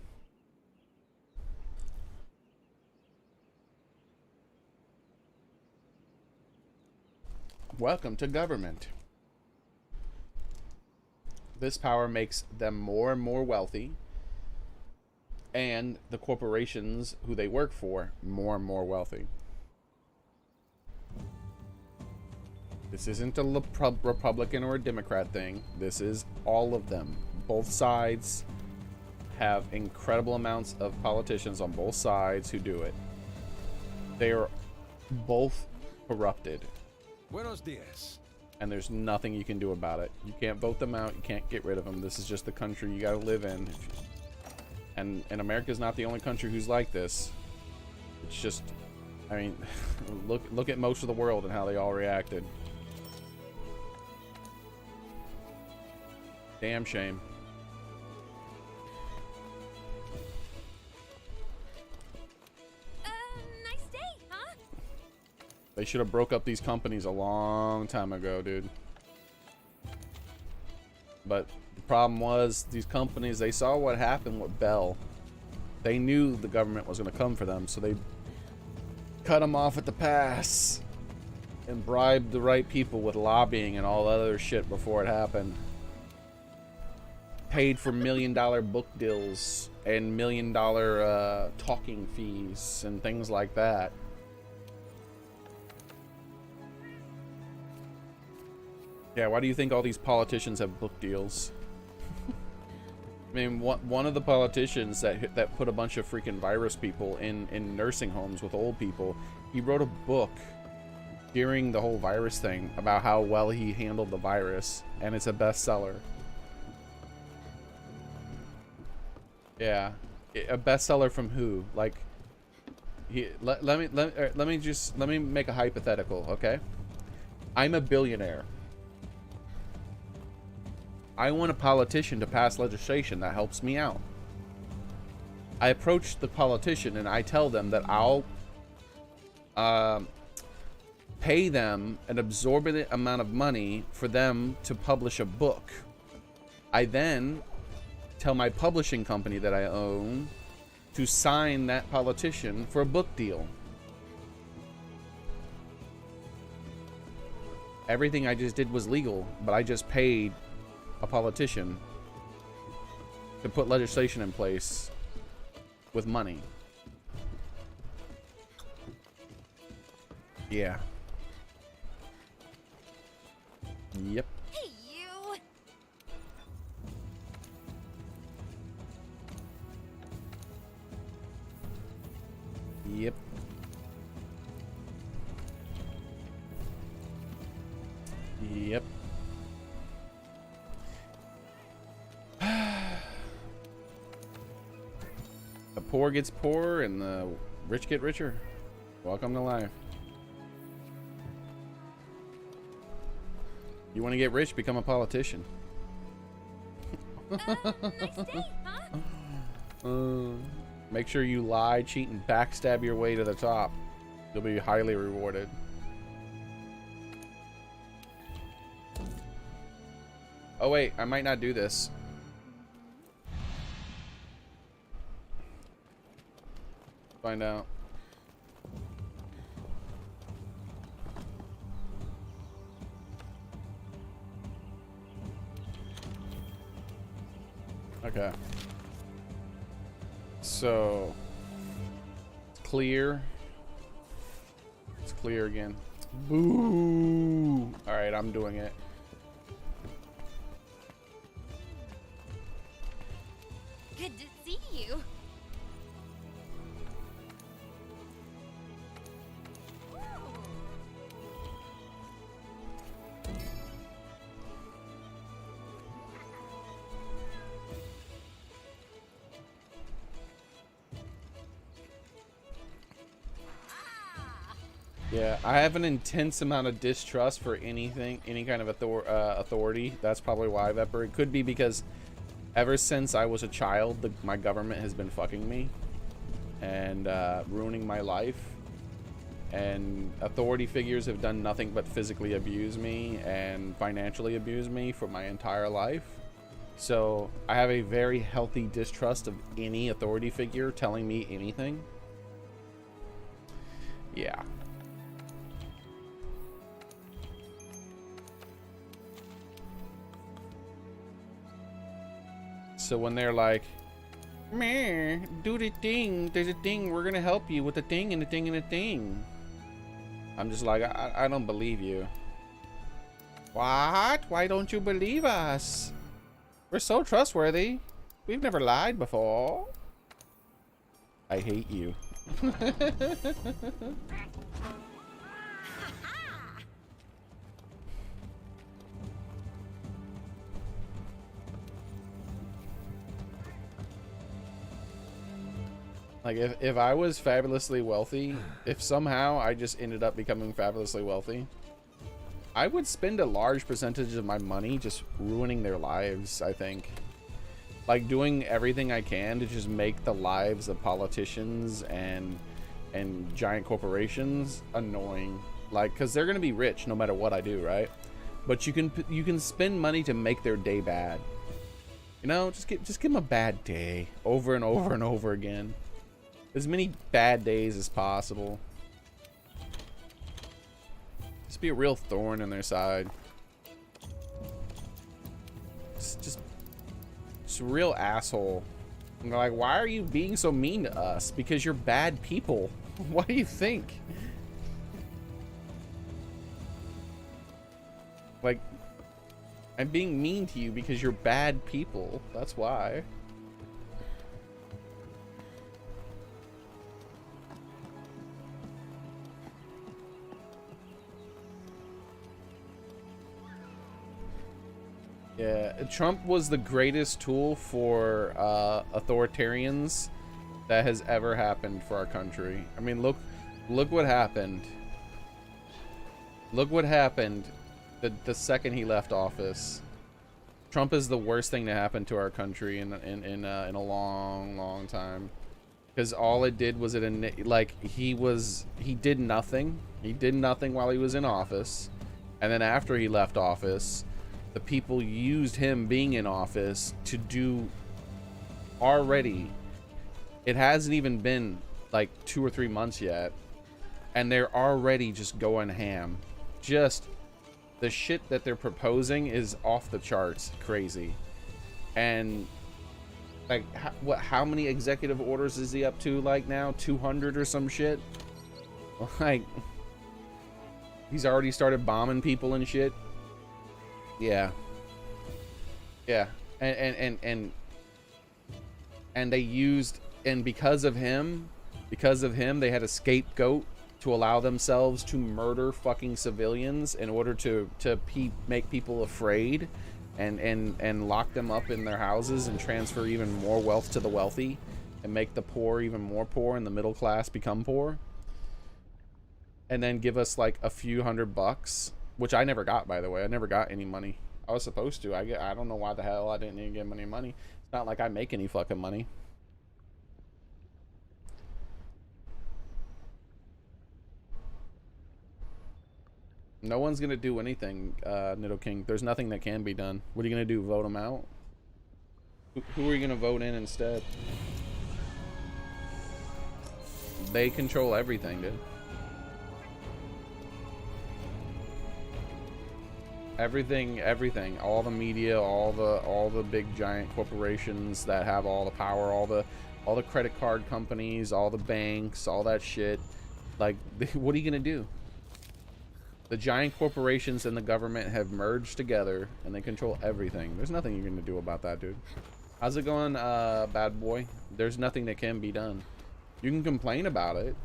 Welcome to government. This power makes them more and more wealthy. And the corporations who they work for more and more wealthy. This isn't a Republican or a Democrat thing. This is all of them. Both sides have incredible amounts of politicians on both sides who do it. They are both corrupted. Buenos dias. And there's nothing you can do about it. You can't vote them out. You can't get rid of them. This is just the country you gotta live in. And America's not the only country who's like this. It's just, I mean, look at most of the world and how they all reacted. Damn shame. Nice day, huh? They should have broke up these companies a long time ago, dude. But the problem was, these companies, they saw what happened with Bell. They knew the government was going to come for them, so they cut them off at the pass and bribed the right people with lobbying and all that other shit before it happened. Paid for $1 million book deals and $1 million talking fees and things like that. Yeah, why do you think all these politicians have book deals? I mean, one of the politicians that put a bunch of freaking virus people in nursing homes with old people, he wrote a book during the whole virus thing about how well he handled the virus, and it's a bestseller. Yeah, a bestseller from who? Like, let me make a hypothetical, okay? I'm a billionaire. I want a politician to pass legislation that helps me out. I approach the politician and I tell them that I'll pay them an exorbitant amount of money for them to publish a book. I then tell my publishing company that I own to sign that politician for a book deal. Everything I just did was legal, but I just paid a politician to put legislation in place with money. Yeah. Yep. Hey, you! Yep. Yep. The poor gets poorer and the rich get richer. Welcome to life. You want to get rich, become a politician. Nice day, huh? Make sure you lie, cheat, and backstab your way to the top. You'll be highly rewarded. Oh wait, I might not do this. Find out. Okay. So it's clear. It's clear again. Boo! All right, I'm doing it. Good to see you. Yeah, I have an intense amount of distrust for anything, any kind of authority. That's probably why, Vepper. It could be because ever since I was a child, my government has been fucking me and ruining my life. And authority figures have done nothing but physically abuse me and financially abuse me for my entire life. So I have a very healthy distrust of any authority figure telling me anything. Yeah. So when they're like, meh, do the thing, there's a thing, we're gonna help you with the thing and the thing and the thing. I'm just like, I don't believe you. What? Why don't you believe us? We're so trustworthy. We've never lied before. I hate you. Like, if I was fabulously wealthy, if somehow I just ended up becoming fabulously wealthy, I would spend a large percentage of my money just ruining their lives, I think. Like, doing everything I can to just make the lives of politicians and giant corporations annoying. Like, because they're going to be rich no matter what I do, right? But you can spend money to make their day bad. You know, just give them a bad day over and over and over again. As many bad days as possible. Just be a real thorn in their side. Just a real asshole. And they're like, why are you being so mean to us? Because you're bad people. What do you think? Like, I'm being mean to you because you're bad people. That's why. Yeah, Trump was the greatest tool for authoritarians that has ever happened for our country. I mean, look what happened. Look what happened the second he left office. Trump is the worst thing to happen to our country in a long time. Because all it did was he did nothing. He did nothing while he was in office, and then after he left office, the people used him being in office to do already. It hasn't even been like 2 or 3 months yet, and they're already just going ham. Just the shit that they're proposing is off the charts crazy. And like, how many executive orders is he up to, like, now? 200 or some shit? Like, he's already started bombing people and shit. Yeah. Yeah. And they used, and because of him, they had a scapegoat to allow themselves to murder fucking civilians in order to make people afraid and lock them up in their houses and transfer even more wealth to the wealthy and make the poor even more poor and the middle class become poor. And then give us like a few $100, which I never got, by the way. I never got any money. I was supposed to. I don't know why the hell I didn't even get any money. It's not like I make any fucking money. No one's gonna do anything, Nido King. There's nothing that can be done. What are you gonna do? Vote them out? Who are you gonna vote in instead? They control everything, dude. Everything. All the media, all the big giant corporations that have all the power, all the credit card companies, all the banks, all that shit. Like, what are you gonna do? The giant corporations and the government have merged together and they control everything. There's nothing you're gonna do about that, dude. How's it going, bad boy? There's nothing that can be done. You can complain about it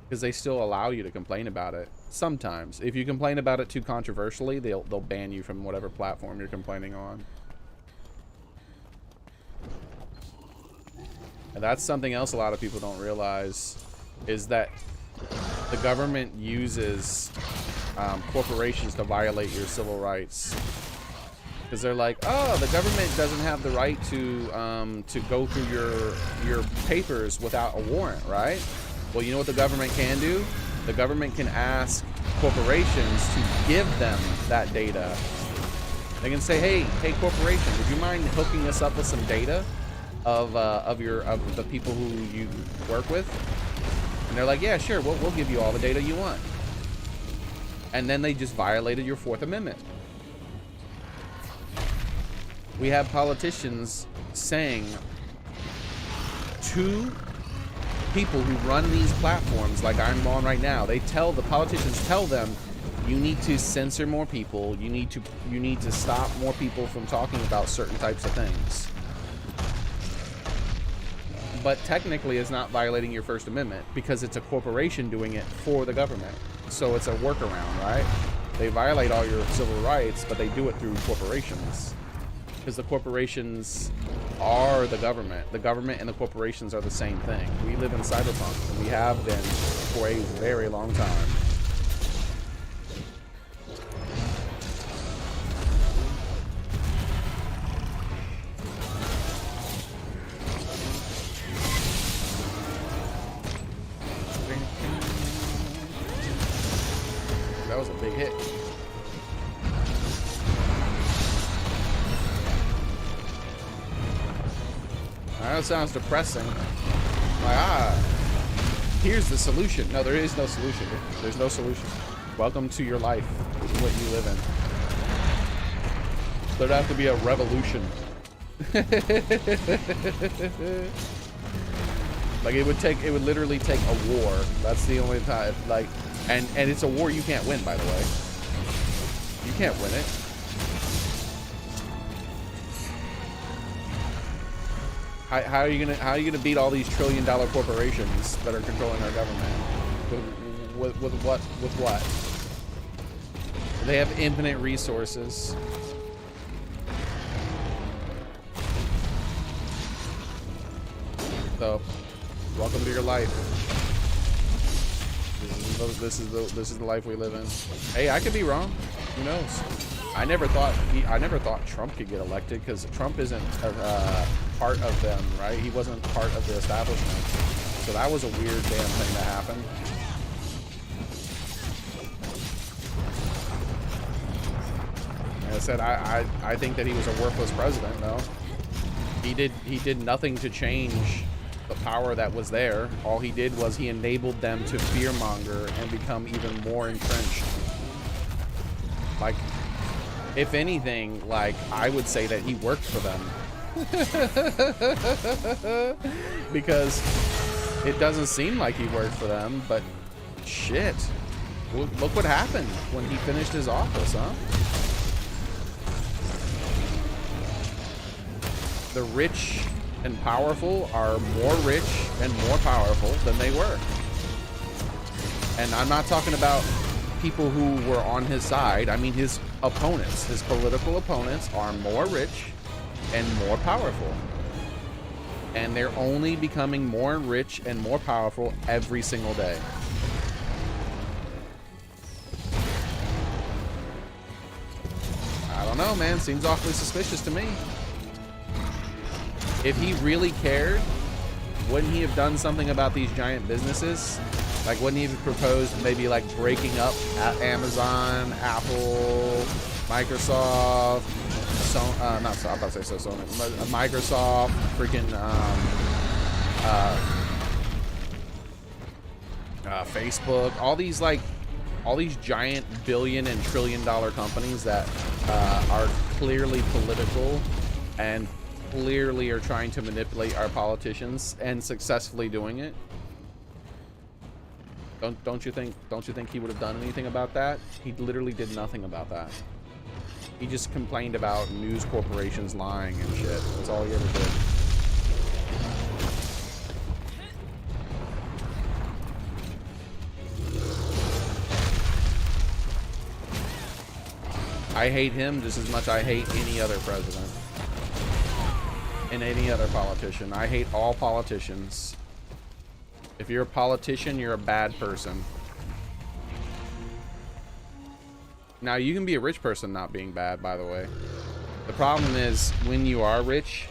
because they still allow you to complain about it. Sometimes, if you complain about it too controversially, they'll ban you from whatever platform you're complaining on. And that's something else a lot of people don't realize, is that the government uses corporations to violate your civil rights, because they're like, oh, the government doesn't have the right to go through your papers without a warrant, right? Well, you know what the government can do? The government can ask corporations to give them that data. They can say, hey corporation, would you mind hooking us up with some data of the people who you work with? And they're like, yeah, sure, we'll give you all the data you want. And then they just violated your Fourth Amendment. We have politicians saying to people who run these platforms like I'm on right now, the politicians tell them, you need to censor more people, you need to stop more people from talking about certain types of things. But technically it's not violating your First Amendment because it's a corporation doing it for the government. So it's a workaround, right? They violate all your civil rights, but they do it through corporations. Because the corporations are the government. The government and the corporations are the same thing. We live in cyberpunk, and we have been for a very long time. That was a big hit. That sounds depressing. Like, here's the solution. No, there is no solution. There's no solution. Welcome to your life. This is what you live in. There'd have to be a revolution. Like, it would literally take a war. That's the only time, like, and it's a war you can't win, by the way. You can't win it. How are you gonna beat all these trillion-dollar corporations that are controlling our government? With what? With what? They have infinite resources. So, welcome to your life. This is the life we live in. Hey, I could be wrong. Who knows? I never thought Trump could get elected because Trump isn't part of them, right? He wasn't part of the establishment. So that was a weird damn thing that happened. Like I said, I think that he was a worthless president, though. He did nothing to change the power that was there. All he did was he enabled them to fearmonger and become even more entrenched. Like, if anything, like, I would say that he worked for them. Because it doesn't seem like he worked for them, but shit. Look what happened when he finished his office, huh? The rich and powerful are more rich and more powerful than they were. And I'm not talking about people who were on his side. I mean his opponents. His political opponents are more rich and more powerful. And they're only becoming more rich and more powerful every single day. I don't know, man. Seems awfully suspicious to me. If he really cared, wouldn't he have done something about these giant businesses? Like, wouldn't he have proposed maybe like breaking up Amazon, Apple, Microsoft, I'm about to say Sony, Microsoft, freaking Facebook, all these giant billion and trillion dollar companies that are clearly political and clearly are trying to manipulate our politicians and successfully doing it. Don't you think he would have done anything about that? He literally did nothing about that. He just complained about news corporations lying and shit. That's all he ever did. I hate him just as much I hate any other president and any other politician. I hate all politicians. If you're a politician, you're a bad person. Now, you can be a rich person not being bad, by the way. The problem is, when you are rich,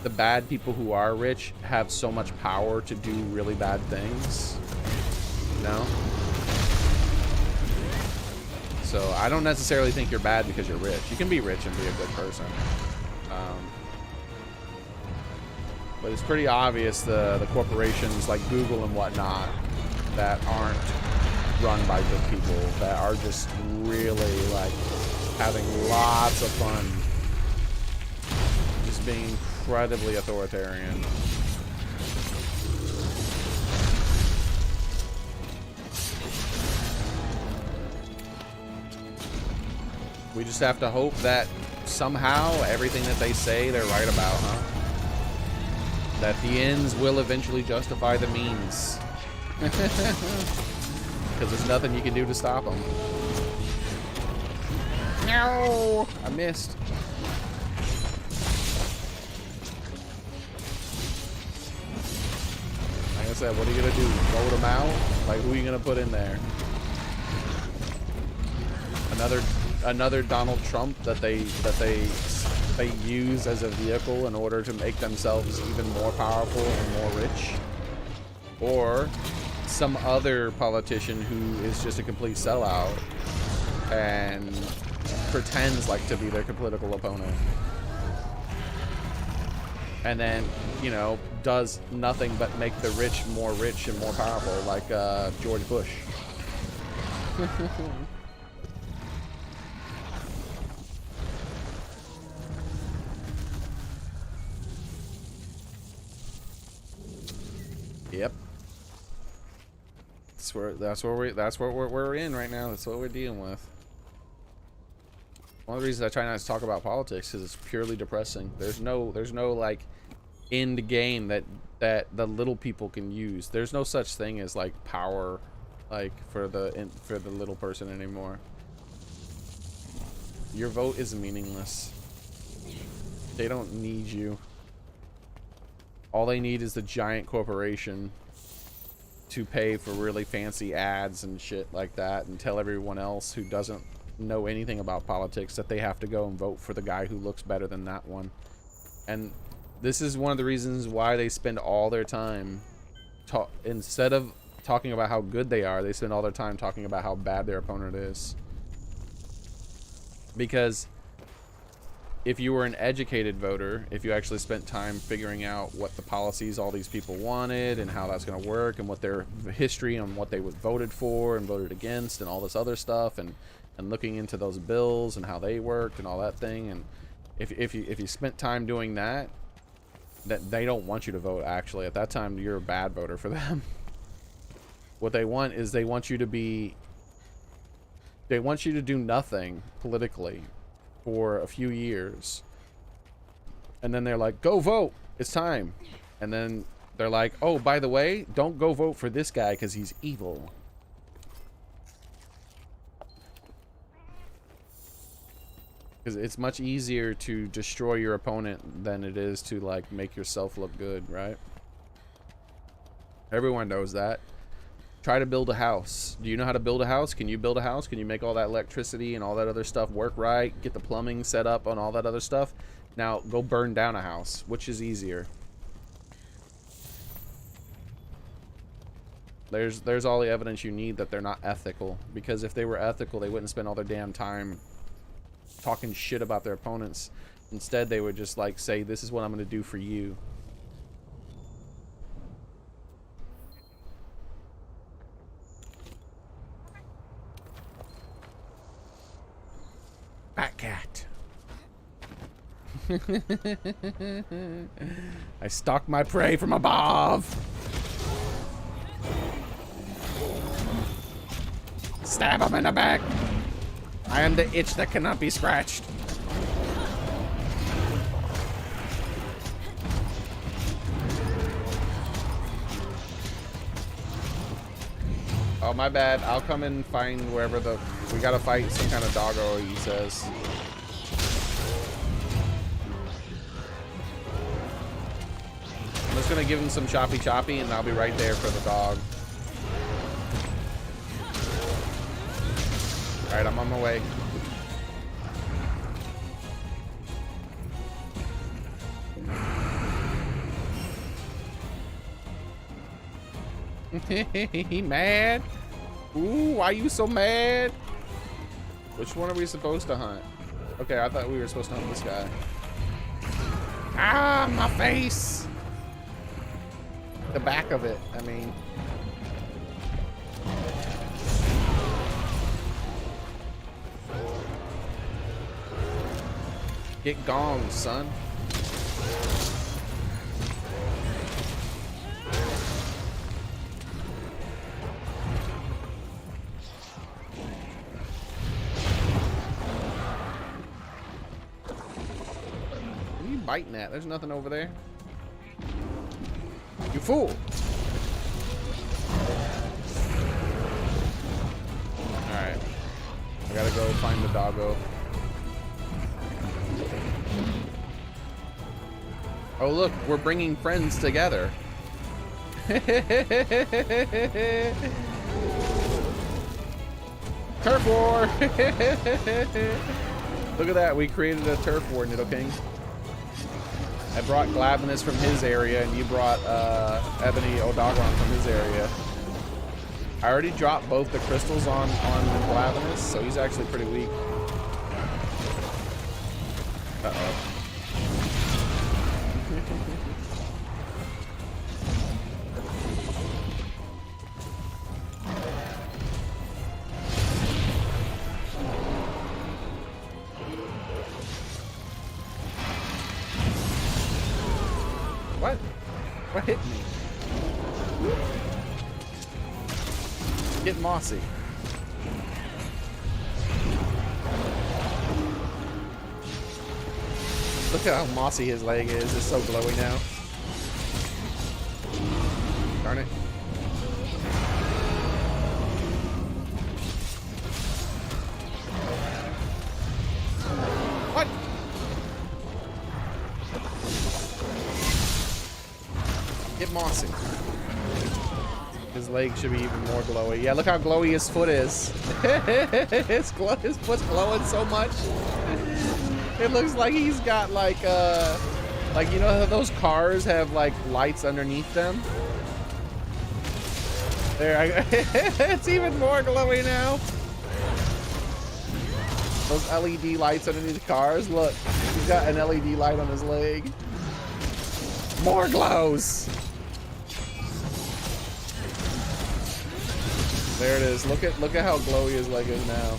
the bad people who are rich have so much power to do really bad things. You know? So, I don't necessarily think you're bad because you're rich. You can be rich and be a good person. But it's pretty obvious the corporations like Google and whatnot that aren't run by good people, that are just really like having lots of fun, just being incredibly authoritarian. We just have to hope that somehow everything that they say they're right about, huh? That the ends will eventually justify the means. Because there's nothing you can do to stop them. No! I missed. Like I said, what are you going to do? Vote them out? Like, who are you going to put in there? Another Donald Trump that they use as a vehicle in order to make themselves even more powerful and more rich, or some other politician who is just a complete sellout and pretends like to be their political opponent, and then, you know, does nothing but make the rich and more powerful, like George Bush. Yep. That's what we're in right now. That's what we're dealing with. One of the reasons I try not to talk about politics is it's purely depressing. There's no like end game that the little people can use. There's no such thing as like power, like for the little person anymore. Your vote is meaningless. They don't need you. All they need is the giant corporation to pay for really fancy ads and shit like that, and tell everyone else who doesn't know anything about politics that they have to go and vote for the guy who looks better than that one. And this is one of the reasons why they spend all their time instead of talking about how good they are, they spend all their time talking about how bad their opponent is. Because if you were an educated voter, if you actually spent time figuring out what the policies all these people wanted and how that's going to work and what their history and what they voted for and voted against and all this other stuff, and and looking into those bills and how they worked and all that thing. And if you spent time doing that, that they don't want you to vote. Actually, at that time, you're a bad voter for them. What they want is they want you to do nothing politically for a few years, and then they're like, go vote, it's time. And then they're like, oh, by the way, don't go vote for this guy because he's evil. Because it's much easier to destroy your opponent than it is to, like, make yourself look good, right? Everyone knows that. Try to build a house. Do you know how to build a house? Can you build a house? Can you make all that electricity and all that other stuff work right? Get the plumbing set up on all that other stuff? Now, go burn down a house. Which is easier? There's all the evidence you need that they're not ethical. Because if they were ethical, they wouldn't spend all their damn time talking shit about their opponents. Instead, they would just, like, say, this is what I'm going to do for you. Bat cat. I stalk my prey from above. Stab him in the back. I am the itch that cannot be scratched. Oh, my bad. I'll come and find wherever we gotta fight some kind of doggo, he says. I'm just gonna give him some choppy choppy and I'll be right there for the dog. Alright, I'm on my way. He mad? Ooh, why you so mad? Which one are we supposed to hunt? Okay, I thought we were supposed to hunt this guy. Ah, my face! The back of it, I mean. Get gonged, son. What are you biting at? There's nothing over there. You fool! Alright. I gotta go find the doggo. Oh look, we're bringing friends together. Turf war! Look at that, we created a turf war, Niddle King. I brought Glavinus from his area, and you brought Ebony Odogron from his area. I already dropped both the crystals on Glavinus, so he's actually pretty weak. Uh-oh. What? What hit me? Get mossy. Look at how mossy his leg is. It's so glowy now. Darn it. What? Get mossy. His leg should be even more glowy. Yeah, look how glowy his foot is. His foot's glowing so much. It looks like he's got like you know how those cars have like lights underneath them? There, it's even more glowy now. Those LED lights underneath the cars. Look, he's got an LED light on his leg. More glows. There it is. Look at how glowy his leg is now.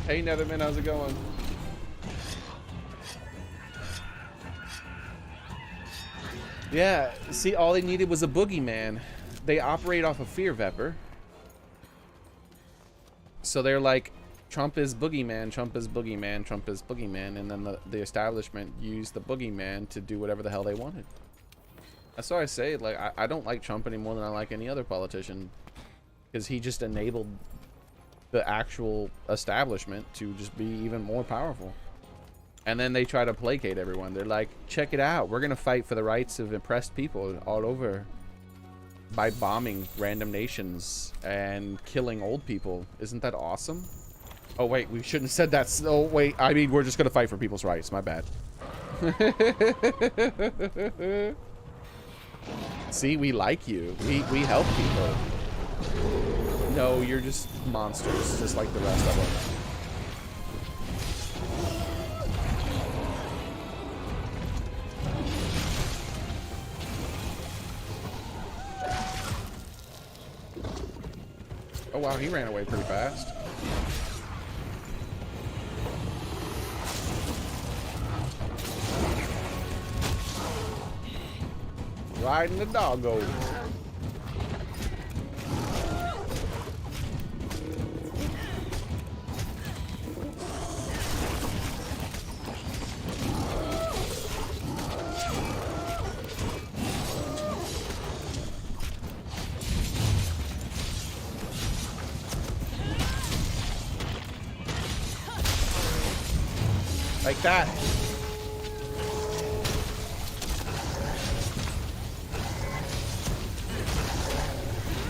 Hey Netherman, how's it going? Yeah, see, all they needed was a boogeyman. They operate off of fear, Vepper. So they're like, Trump is boogeyman, Trump is boogeyman, Trump is boogeyman, and then the establishment used the boogeyman to do whatever the hell they wanted. That's why I say, like, I don't like Trump any more than I like any other politician, because he just enabled the actual establishment to just be even more powerful. And then they try to placate everyone. They're like, check it out, we're gonna fight for the rights of oppressed people all over by bombing random nations and killing old people. Isn't that awesome? Oh wait, we shouldn't have said that. Oh wait, I mean, we're just gonna fight for people's rights. My bad. See, we like you. We help people. No, you're just monsters, just like the rest of them. Oh wow, he ran away pretty fast. Riding the doggo. Like that.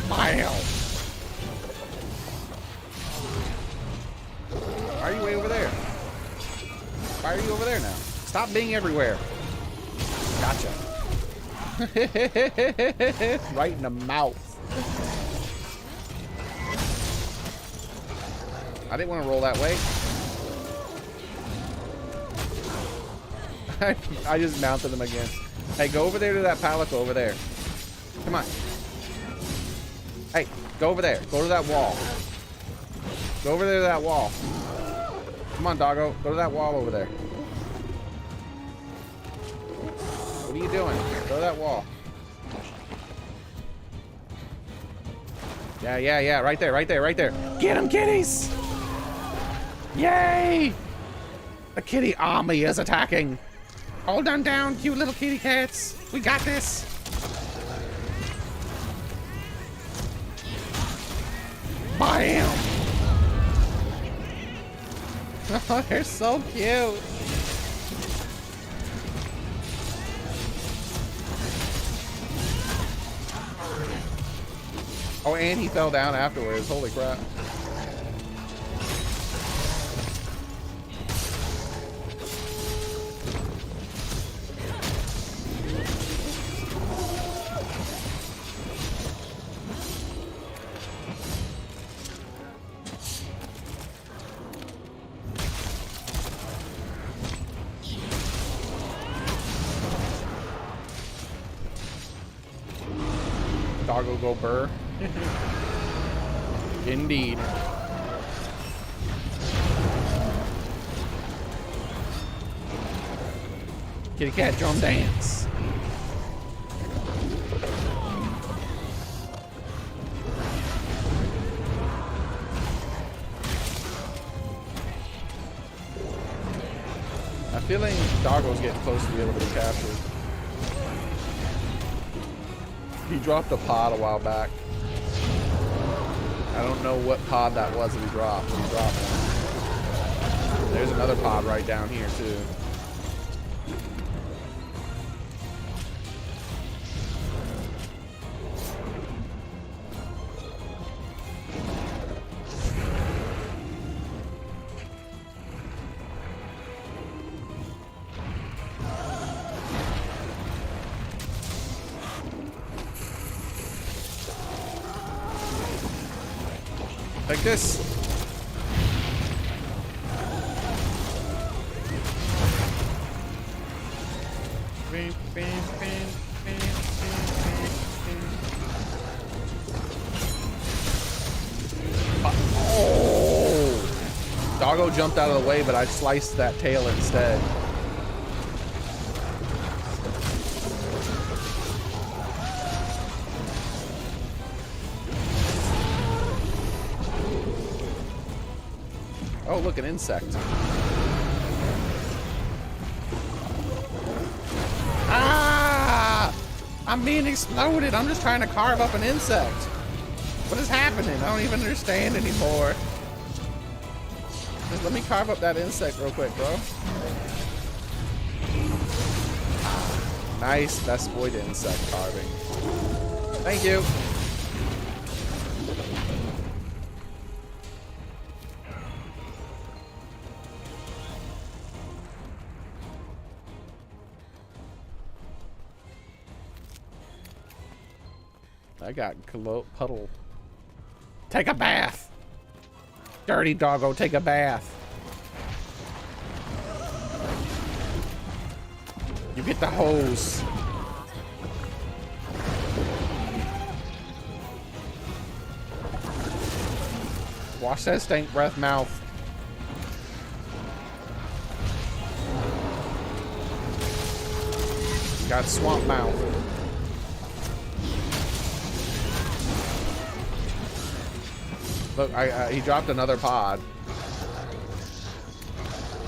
Bam. Why are you way over there? Why are you over there now? Stop being everywhere. Gotcha. Right in the mouth. I didn't want to roll that way. I just mounted him again. Hey, go over there to that palico over there. Come on. Hey, go over there. Go to that wall. Go over there to that wall. Come on, doggo. Go to that wall over there. What are you doing? Go to that wall. Yeah. Right there, right there, right there. Get him, kitties! Yay! The kitty army is attacking. Hold on down, cute little kitty cats. We got this. Bam! Oh, they're so cute. Oh, and he fell down afterwards. Holy crap. Doggo go burr. Indeed. Kitty cat drum dance. I'm feeling Doggo's getting close to be able to be captured. He dropped a pod a while back. I don't know what pod that was that he dropped. He dropped one. There's another pod right down here too. Like this. doggo jumped out of the way, but I sliced that tail instead. Oh, look, an insect. Ah! I'm being exploded. I'm just trying to carve up an insect. What is happening? I don't even understand anymore. Just let me carve up that insect real quick, bro. Nice. Best boy to insect carving. Thank you. I got puddle. Take a bath. Dirty doggo, take a bath. You get the hose. Wash that stank breath mouth. Got swamp mouth. Look, he dropped another pod.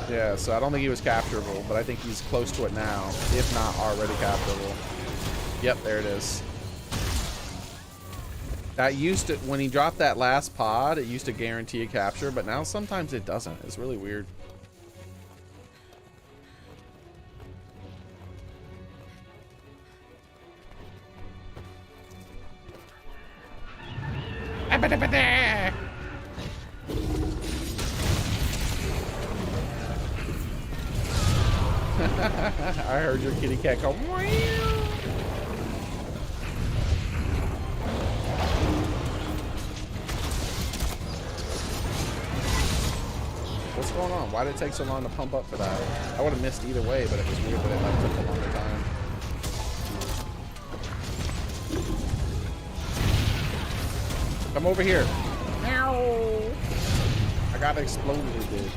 Yeah, so I don't think he was capturable, but I think he's close to it now, if not already capturable. Yep, there it is. That used to, when he dropped that last pod, it used to guarantee a capture, but now sometimes it doesn't. It's really weird. I heard your kitty cat go. What's going on? Why did it take so long to pump up for that? I would have missed either way, but it was weird that it like took a longer time. Come over here. Meow. I got exploded, dude.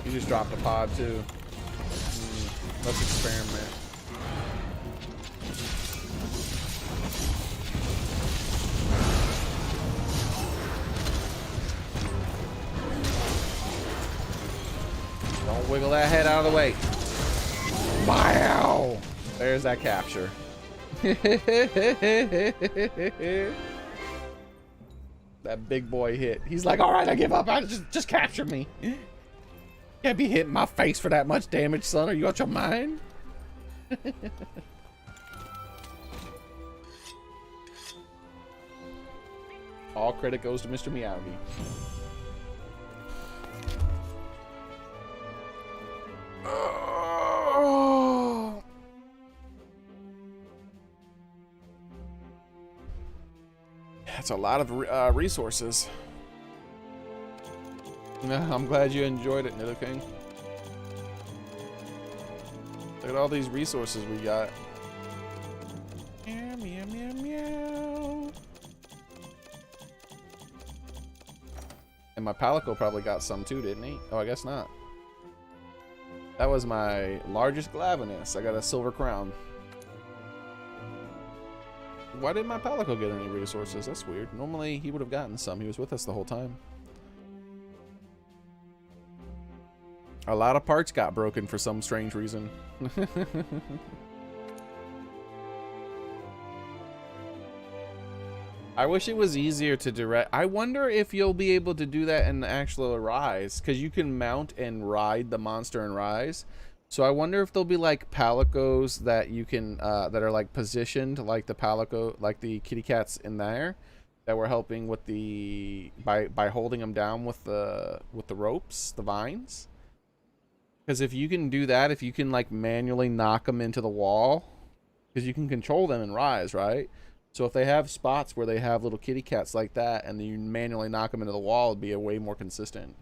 You just dropped a pod too. Let's experiment. Don't wiggle that head out of the way. Wow! There's that capture. That big boy hit. He's like, all right, I give up. Just capture me. Can't be hitting my face for that much damage, son. Are you out your mind? All credit goes to Mr. Meowdy. Oh. That's a lot of resources. I'm glad you enjoyed it, Nido King. Look at all these resources we got. Meow, meow, meow, meow. And my Palico probably got some too, didn't he? Oh, I guess not. That was my largest Glavenus. I got a silver crown. Why didn't my Palico get any resources? That's weird. Normally he would have gotten some. He was with us the whole time. A lot of parts got broken for some strange reason. I wish it was easier to direct. I wonder if you'll be able to do that in the actual Rise, because you can mount and ride the monster in Rise. So I wonder if there'll be like Palicos that you can that are like positioned like the Palico, like the kitty cats in there, that were helping with the by holding them down with the ropes, the vines. Because if you can do that, if you can like manually knock them into the wall, because you can control them in Rise, right? So if they have spots where they have little kitty cats like that, and then you manually knock them into the wall, it'd be a way more consistent.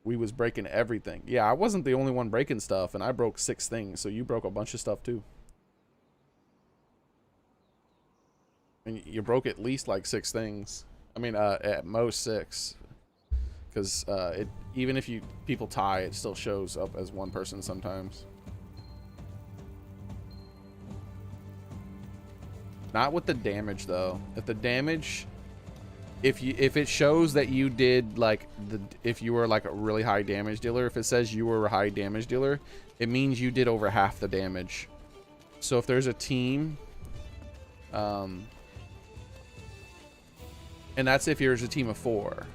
we was breaking everything. Yeah, I wasn't the only one breaking stuff, and I broke 6 things, so you broke a bunch of stuff too. And you broke at least like 6 things. I mean, at most 6. Because it, even if people tie, it still shows up as one person sometimes. Not with the damage though. If the damage, if it shows that you did like if you were like a really high damage dealer, if it says you were a high damage dealer, it means you did over half the damage. So if there's a team, and that's if there's a team of 4.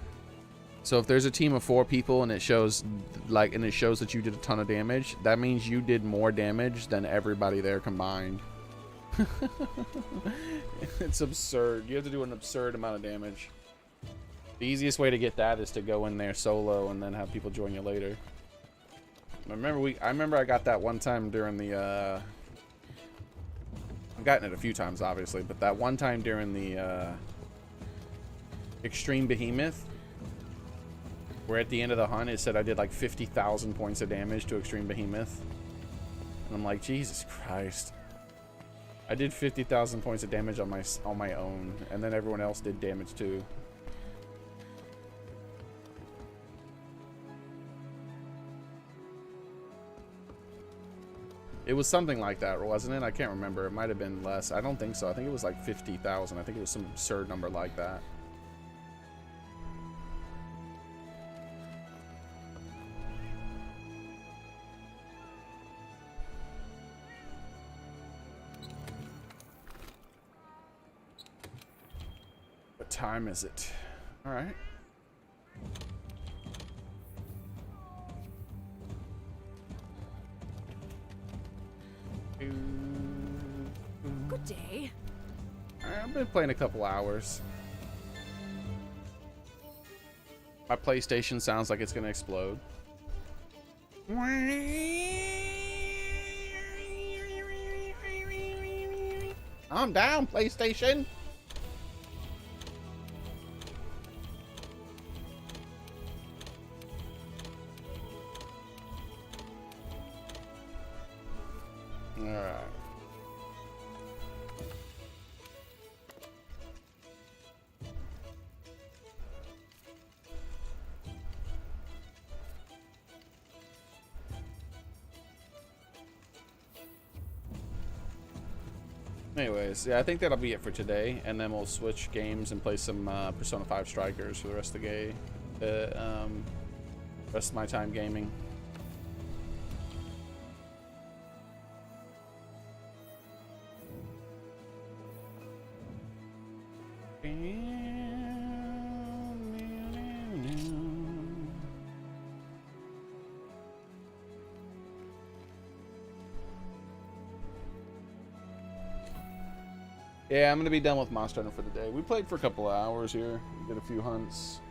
So if there's a team of 4 people and it shows that you did a ton of damage, that means you did more damage than everybody there combined. It's absurd. You have to do an absurd amount of damage. The easiest way to get that is to go in there solo and then have people join you later. I remember I got that one time during the I've gotten it a few times obviously, but that one time during the Extreme Behemoth, where at the end of the hunt it said I did like 50,000 points of damage to Extreme Behemoth. And I'm like, Jesus Christ. I did 50,000 points of damage on my own, and then everyone else did damage too. It was something like that, wasn't it? I can't remember. It might have been less. I don't think so. I think it was like 50,000. I think it was some absurd number like that. What time is it? All right. Good day. I've been playing a couple hours. My PlayStation sounds like it's gonna explode. I'm down, PlayStation. Alright. Anyways, yeah, I think that'll be it for today, and then we'll switch games and play some Persona 5 Strikers for the rest of the rest of my time gaming. Yeah, I'm gonna be done with Monster Hunter for the day. We played for a couple of hours here. Did a few hunts.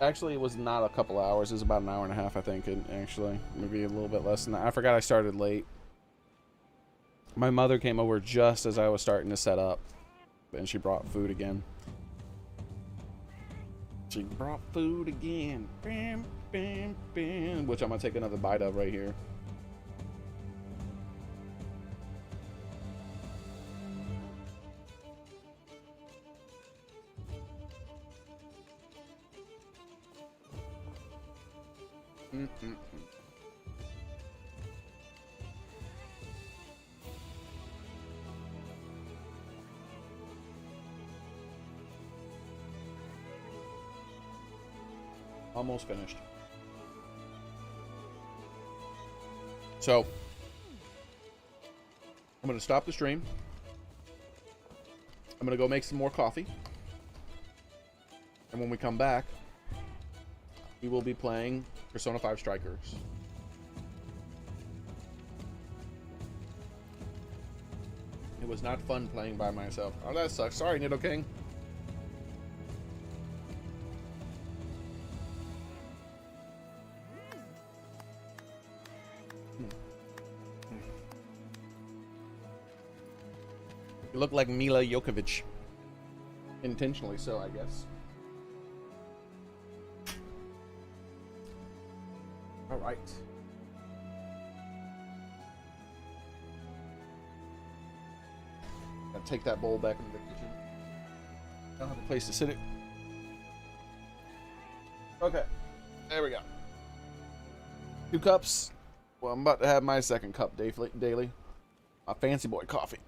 Actually, it was not a couple hours. It was about an hour and a half, I think. Actually, maybe a little bit less than that. I forgot I started late. My mother came over just as I was starting to set up, and she brought food again. She brought food again. Bam, bam, bam. Which I'm gonna take another bite of right here. Almost finished. So, I'm going to stop the stream. I'm going to go make some more coffee. And when we come back, we will be playing Persona 5 Strikers. It was not fun playing by myself. Oh, that sucks. Sorry, Nido King. You look like Mila Jokovic. Intentionally so, I guess. right. Gotta take that bowl back into the kitchen. I don't have a place to sit it. Okay, there we go. 2 cups. Well, I'm about to have my second cup daily. My fancy boy coffee.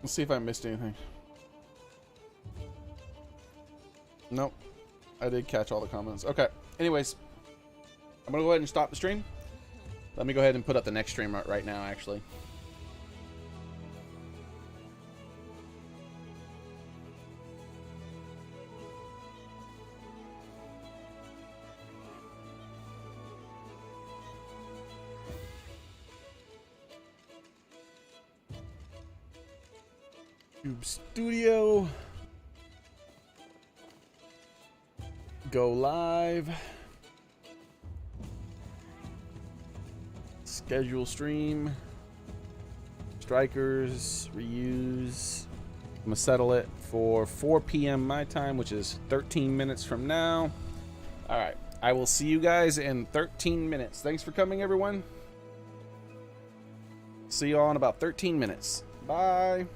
Let's see if I missed anything. Nope. I did catch all the comments. Okay. Anyways, I'm going to go ahead and stop the stream. Let me go ahead and put up the next stream right now, actually. Studio. Go live. Schedule stream. Strikers. Reuse. I'm going to settle it for 4 p.m. my time, which is 13 minutes from now. All right. I will see you guys in 13 minutes. Thanks for coming, everyone. See you all in about 13 minutes. Bye.